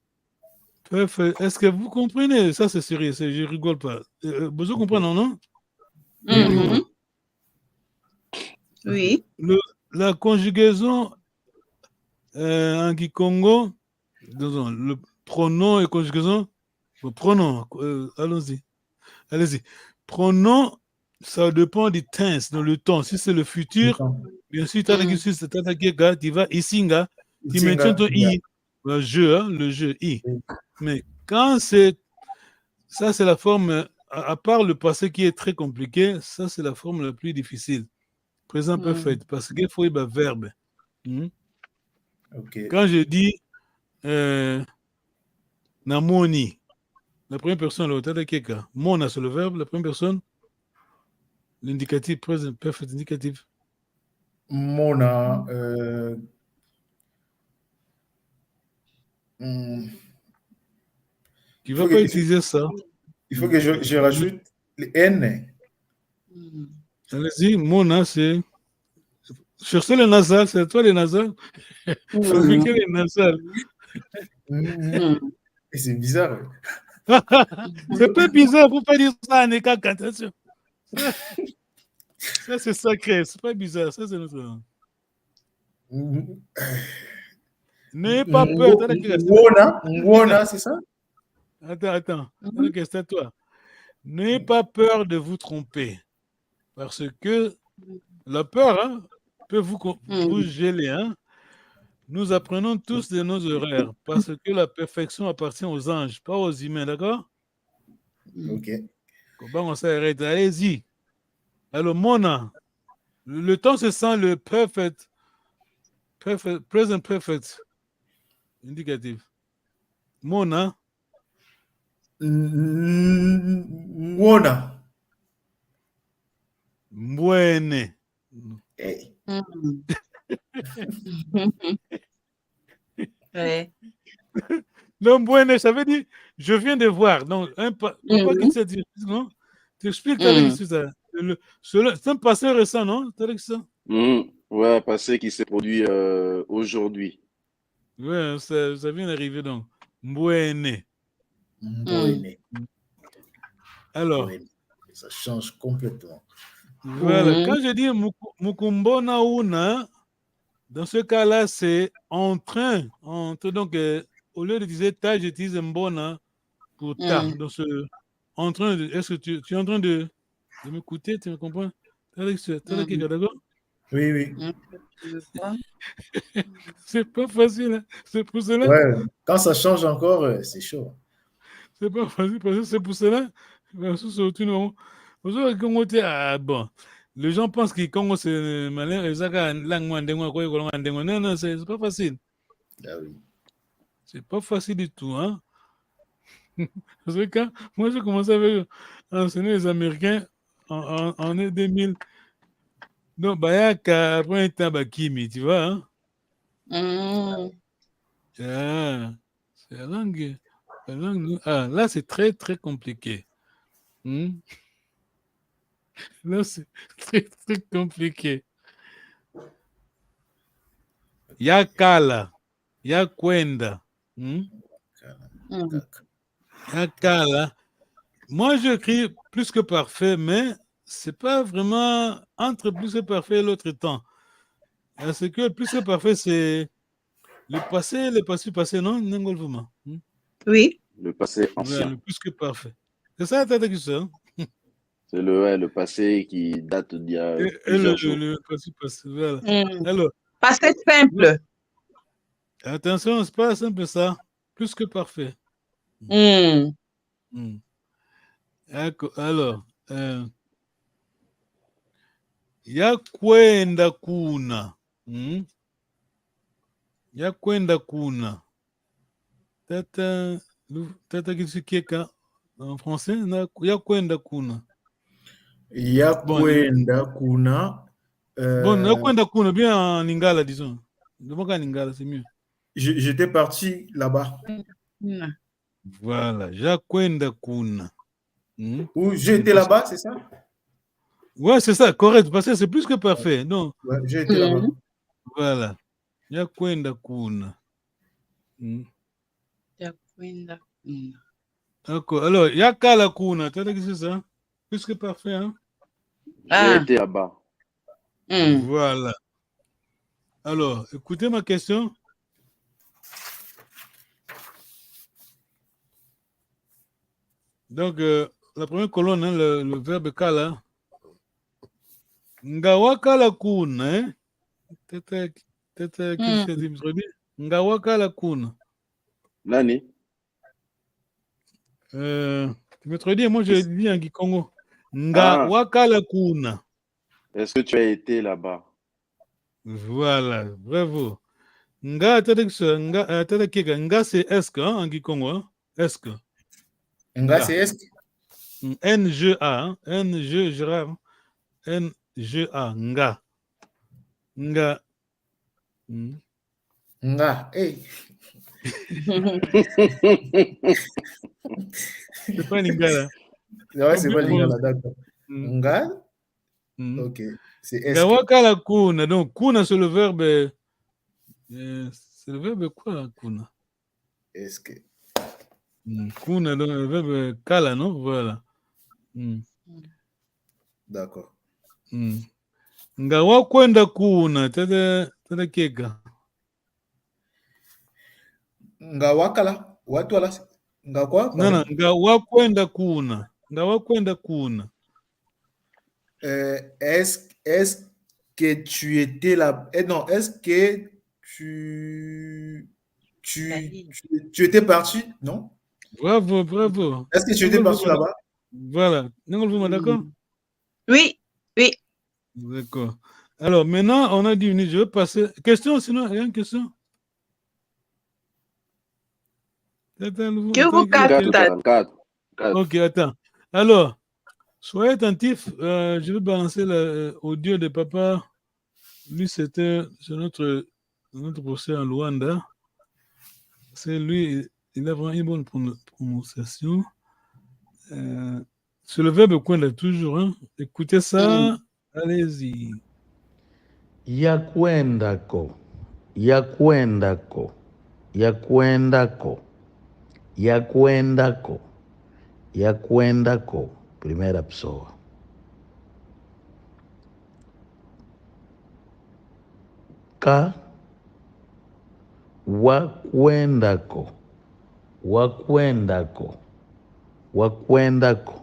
est-ce que vous comprenez? Ça, c'est sérieux, je rigole pas. Vous comprenez, non? Oui. La conjugaison en Kikongo, le pronom et conjugaison, le pronom, allons-y. Allez-y. Pronom, ça dépend du tense, dans le temps. Si c'est le futur, bien sûr, tu vas isinga, tu maintiens ton i, le jeu i. Mais quand c'est, ça c'est la forme, à part le passé qui est très compliqué, ça c'est la forme la plus difficile. Présent parfait, parce qu'il faut un verbe. Quand je dis namoni, la première personne, mona c'est le verbe, la première personne, l'indicatif présent parfait indicatif. Mona. Tu ne vas pas utiliser ça. Il faut que je rajoute le N. Allez-y, mona c'est Cherchez les nasales, c'est toi les nasales. Fabriquez les nasales. Et c'est bizarre. C'est pas bizarre, faut pas dire ça en écart, attention. Ça c'est sacré, c'est pas bizarre, ça c'est notre. N'ayez pas peur. Ngona, c'est ça? Attends. C'est toi. N'ayez pas peur de vous tromper. Parce que la peur peut vous geler. Hein. Nous apprenons tous de nos erreurs. Parce que la perfection appartient aux anges, pas aux humains, d'accord? Ok. Comment on s'arrête? Allez-y. Alors, Mona, le temps se sent le perfect, present perfect. Indicatif. Mona. Ngona. Mbwene. Hey. Ouais. Le Mbwene, ça veut dire je viens de voir. Donc, pas qu'il se dise, non? Tu expliques ça. C'est un passé récent, non? Ça? Ouais, passé qui s'est produit aujourd'hui. Ouais, ça vient d'arriver donc. Mbwene. Alors. Ça change complètement. Voilà. Quand je dis Mukumbona Una, dans ce cas-là, c'est en train. Donc, au lieu de dire ta, j'utilise Mbona pour ta. Donc, en train de. Est-ce que tu es en train de m'écouter? Tu me comprends? D'accord? Oui. C'est pas facile. Hein? C'est pour cela. Ouais, quand ça change encore, c'est chaud. C'est pas facile parce que c'est pour cela. Bon. Les gens pensent que Congo c'est malin. Non, c'est pas facile. Ah oui. C'est pas facile du tout. Hein? Parce que quand moi j'ai commencé à enseigner les Américains en 2000. Donc, Bayaka, après un temps, Bakimi, tu vois. Hein? C'est la langue. Là, c'est très, très compliqué. Là, c'est très, très compliqué. Yakala. Yakwenda. Yakala. Moi, j'écris plus que parfait, mais c'est pas vraiment entre plus que parfait et l'autre temps. Parce que plus que parfait, c'est le passé non? Oui. Le passé ancien. Ouais, le plus que parfait. C'est ça, t'as dit ça? C'est le passé qui date d'il y a plusieurs jours. Le passé, voilà. Alors, passé simple. Attention, c'est pas simple ça. Plus que parfait. Alors, yakwenda kuna. Yakwenda kuna. Tata Kisukieka en français, yakwenda kuna. Yakwenda kuna. Bon, yakwenda kuna, bien en lingala, disons. Demande en lingala, c'est mieux. J'étais parti là-bas. Voilà, yakwenda kuna. Ou j'étais là-bas, c'est ça? Ouais, c'est ça, correct, parce que c'est plus que parfait. Non. Ouais, j'ai été là-bas. Voilà. Yakwenda kuna. Yakwenda kuna. D'accord. Alors, yakala kuna, tu as dit que c'est ça? Plus que parfait, hein? J'ai été là-bas. Voilà. Alors, écoutez ma question. Donc, la première colonne, hein, le verbe kala. Ngawakala kuna, hein? Tata Ngawakala kuna. Nani? Tu me traduis, moi je dis en Kikongo. Ngawakala kuna. Est-ce que tu as été là-bas? Voilà, bravo. Nga, nga c'est est-ce en Kikongo, hein? Est-ce que? Nga c'est est-ce que? N-G-A, N-G, Gérard. N-G-A, nga. Nga. Nga, hey. C'est pas Lingala. Ouais, c'est pas Lingala, d'accord. Nga? Ok. C'est est-ce que. Ngawakala kuna. Donc, kuna, c'est le verbe. C'est le verbe quoi, kuna? Est-ce que. Kuna, donc le verbe kala, non? Voilà. D'accord. Ngawakwenda kuna. Tada keka. Ngawakala. Watwala. Ngakwa? Non, ngawakwenda kuna. Ngawakwenda kuna. Est-ce que tu étais là? Non, est-ce que tu étais parti? Non? Bravo. Est-ce que tu étais parti là-bas? Voilà. D'accord? Oui. D'accord. Alors, maintenant, on a dit, je vais passer. Question, sinon, il y a une question? Que vous captez. Ok, attends. Alors, soyez attentifs. Je vais balancer l'audio de papa. Lui, c'est notre professeur en Luanda. C'est lui, il a vraiment une bonne prononciation. C'est le verbe kwenda toujours. Hein? Écoutez ça. Allez-y. Yakwendako. Yakwendako. Yakwendako. Yakwendako. Yakwendako. Primeira pessoa. Ka. Wakwendako. Wakwendako. Wakwendako.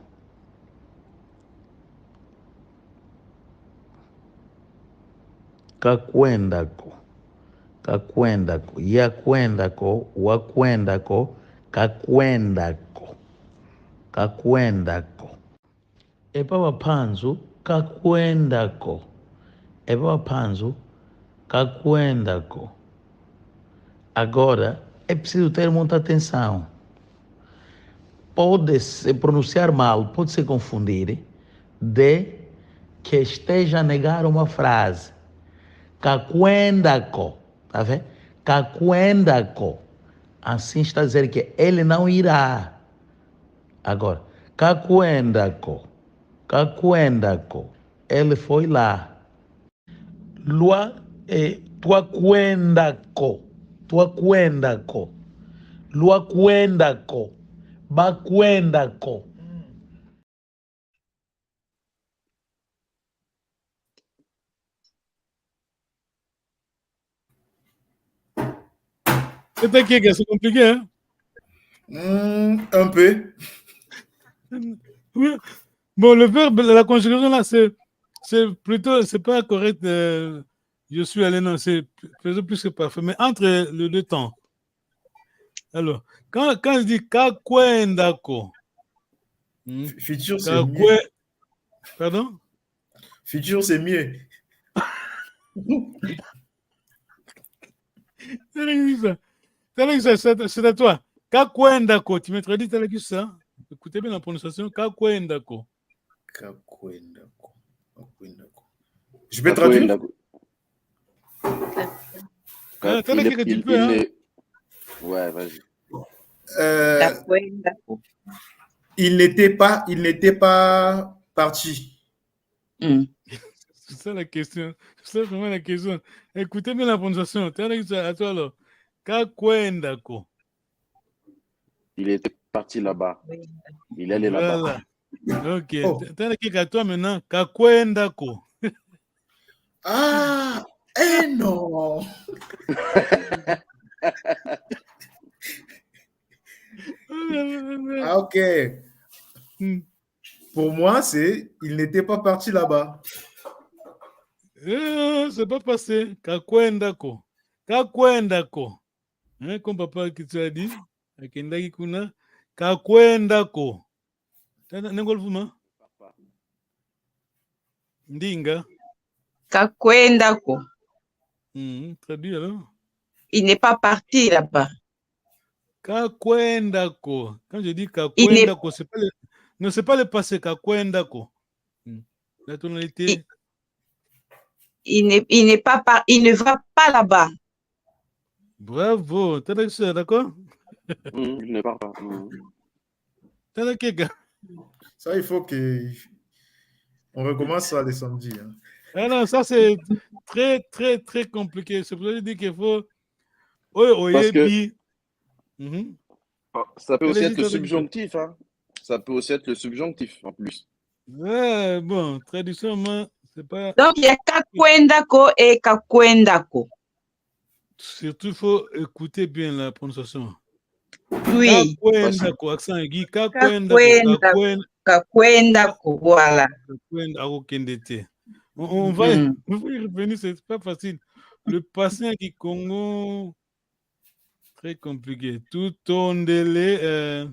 Kakwendako. Kakwendako. Yakwendako. Wakwendako. Kakwendako. Kakwendako. Epapa panzu. Kakwendako. Epapa panzu. Kakwendako. Agora, é preciso ter muita atenção. Pode se pronunciar mal, pode se confundir de que esteja a negar uma frase. Kakwendako, tá vendo? Kakwendako. Assim está a dizer que ele não irá. Agora, kakwendako. Kakwendako. Ele foi lá. Lua é tuakwendako. Tuakwendako. Luakwendako. Bakwendako. C'est compliqué, hein? Un peu. Bon, le verbe, la conjugation là, c'est plutôt, c'est pas correct. Je suis allé, non, c'est plus que parfait. Mais entre les deux temps. Alors, quand je dis kakwendako, futur c'est mieux. Pardon? Futur c'est mieux. C'est à toi. Kakwendako, tu me traduis tel que ça. Écoutez bien la prononciation. Kakwendako. Kakwendako. Je peux traduire? Tu peux, hein? Ouais, vas-y. Il n'était pas parti. C'est ça la question. C'est vraiment la question. Écoutez bien la prononciation. À toi alors. Kakwendako. Il était parti là-bas. Il allait là-bas. Voilà. Ok. T'as à toi maintenant. Kakwendako. Ah! Non! Ah, ok. Pour moi, il n'était pas parti là-bas. C'est pas passé. Kakwendako. Kakwendako. Hein, comme papa qui t'a dit. Akendaki kuna. Kakwendako. Nengolvuma. Ndinga. Kakwendako. Traduit alors. Il n'est pas parti là-bas. Kakwendako. Quand je dis kakwendako, c'est pas le passé. Kakwendako. La tonalité. Il ne va pas là-bas. Bravo. T'as ça, d'accord? Il ne part pas. Ça, il faut qu'on recommence ça les samedis. Hein. Alors, ça, c'est très, très, très compliqué. C'est pour ça que je dis qu'il faut. Oui, Parce que oui. ça peut aussi Allez-y, être le t'as dit. subjonctif. Hein. Ça peut aussi être le subjonctif en plus. Ouais, bon, traditionnellement, c'est pas. Donc, il y a kakwendako et kakwendako. Surtout, il faut écouter bien la prononciation. Oui. Kakwendako, accent aigu. Kakwendako, voilà. On va y revenir, c'est pas facile. Le patient du Congo, très compliqué. Tout ton délai,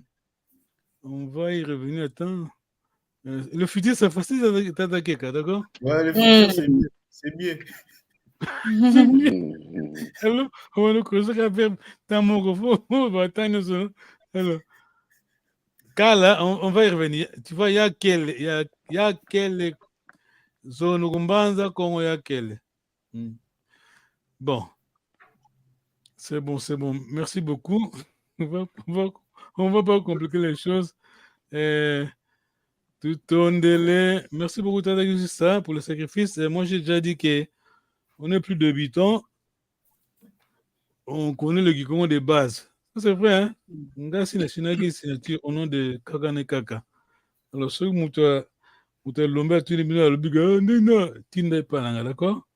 on va y revenir. Attends. Le futur, c'est facile d'attaquer, d'accord? Ouais, le futur, c'est mieux. Alors, on va creuser qu'à faire dans mon refos. Alors, là, on va y revenir. Tu vois, il y a quelle zone Rumbanza, Congo, il y a quelle. Bon. C'est bon, c'est bon. Merci beaucoup. On va pas compliquer les choses. Tout ton délai. Merci beaucoup, Tata Yususa, pour le sacrifice. Moi, j'ai déjà dit qu'on est plus de 8 ans. On connaît le Kikongo de base. C'est vrai, hein? On a signé signature au nom de Kagane Kaka. Alors, ceux qui ont l'ombre, tu n'es pas, d'accord?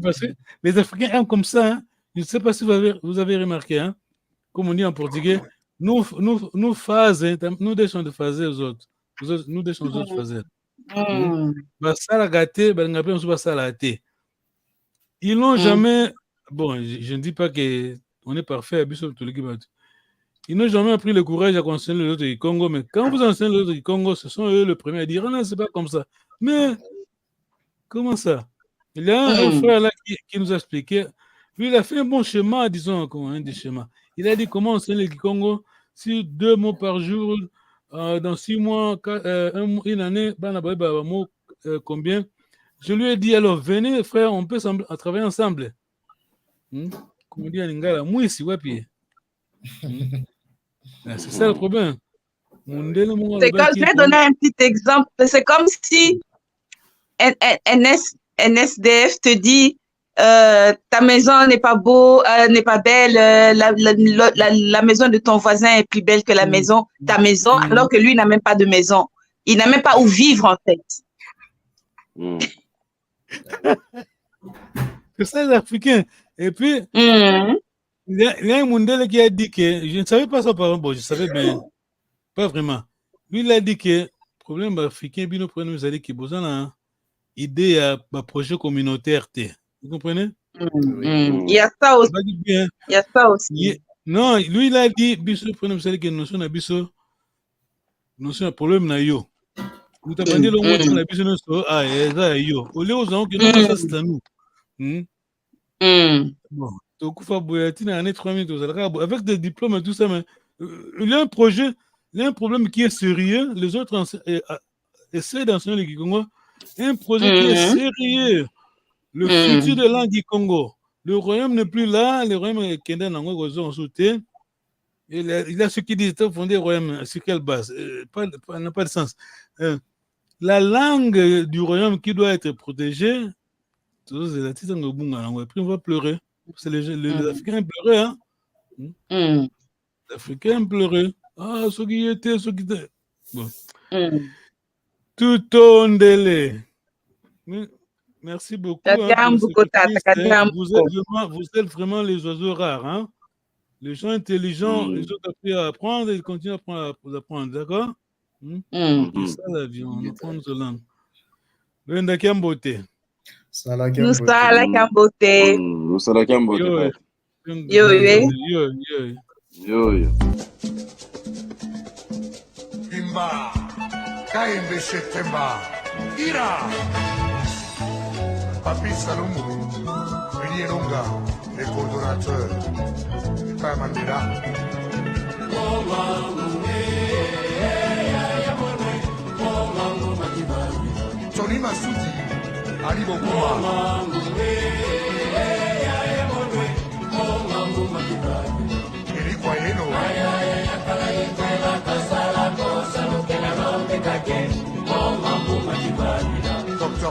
Parce que les Africains aiment comme ça. Hein? Je ne sais pas si vous avez remarqué, hein? Comme on dit en portugais, nous faisons, nous déchons de faire aux autres. Nous déchons aux autres faire. Ça la gâté, ça la gâté. Ils n'ont jamais, bon, je ne dis pas qu'on est parfait, ils n'ont jamais pris le courage à enseigner les autres du Congo, mais quand vous enseignez les autres du Congo, ce sont eux les premiers à dire, non, c'est pas comme ça. Mais, comment ça? Il y a un frère là qui nous a expliqué, lui, il a fait un bon schéma, disons, un des schémas. Il a dit comment enseigner le Congo, si 2 mots par jour, dans 6 mois, une année, combien? Je lui ai dit, alors, venez, frère, on peut travailler ensemble. Comme on dit en lingala, moi ici, wapi. C'est ça le problème. C'est comme, je vais donner un petit exemple. C'est comme si un SDF te dit, ta maison n'est pas beau, n'est pas belle, la maison de ton voisin est plus belle que ta maison, alors que lui n'a même pas de maison. Il n'a même pas où vivre, en fait. C'est ça, les Africains. Et puis, il y a un Mundele qui a dit que, je ne savais pas ça par exemple, je savais bien, pas vraiment. Lui, il a dit que le problème africain, nous prenons nous allons qui besoin idée à projet communautaire. Vous comprenez? Il y a ça aussi. Il y a ça aussi. Non, lui, il a dit, nous prenons nous allons que notion de problème na yo. Nous t'avons dit le mot de la biso notion, yo. Au lieu aux gens qui nous ça c'est à nous. Bon, donc il y a 3 minutes avec des diplômes et tout ça, mais il y a un projet, il y a un problème qui est sérieux. Les autres essaient d'enseigner le Kikongo. Un projet qui est sérieux. Le futur de langue du Congo. Le royaume n'est plus là. Le royaume est Kenda Nango en soutien. Il y a ceux qui disent fonder le royaume. Sur quelle base? N'a pas de sens. La langue du royaume qui doit être protégée. Après, on va pleurer. C'est les Africains pleuraient. Hein? Les Africains pleuraient. Ah, ceux qui étaient. Bon. Tout ton délai. Merci beaucoup. Vous êtes vraiment les oiseaux rares. Hein? Les gens intelligents, ils ont appris à apprendre et ils continuent à apprendre. D'accord? C'est ça la vie. On apprend nos langues. Nous Kambote. Nous Sala Kambote. Yo. Bimba, Kaimbe Shetemba, Ira, Papi Salomou, Willy Longa, les coordonnateurs, Père Mandela. Tony Massoudi, Ali Bokuma. Eli Kwayeno. Dr.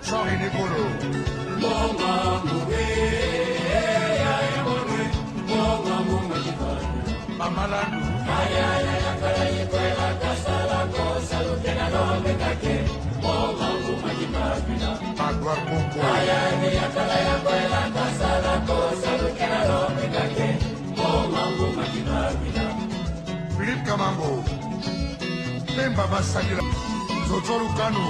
Sorry, Nicolo. Mamalando. Magua Congo. Philippe Kamambo. Lemba Basagila. Zozoru Kanu.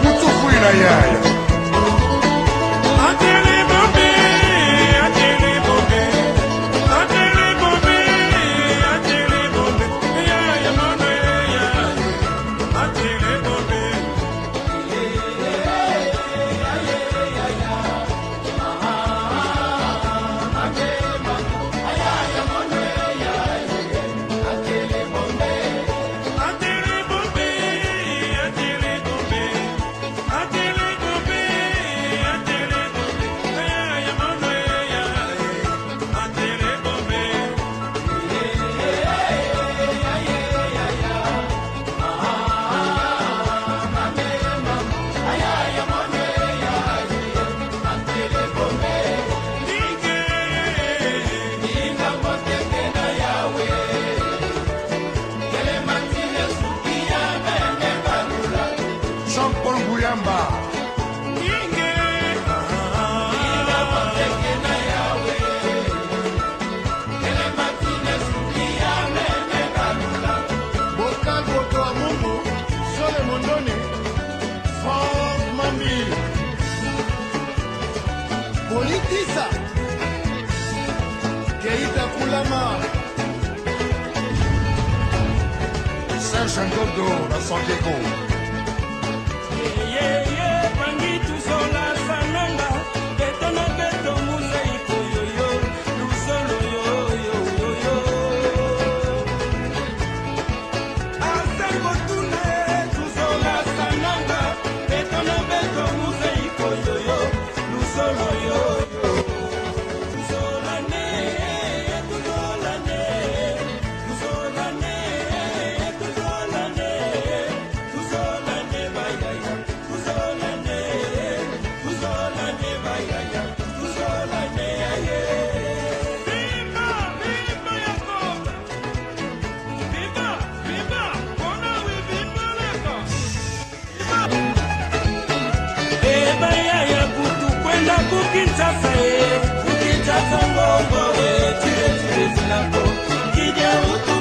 Mutukuina yaya. Politiza Keita Kulama Saint-Jean-Dodo, la San Diego. Kinshasa, Kongo, tire zinako, kija uta.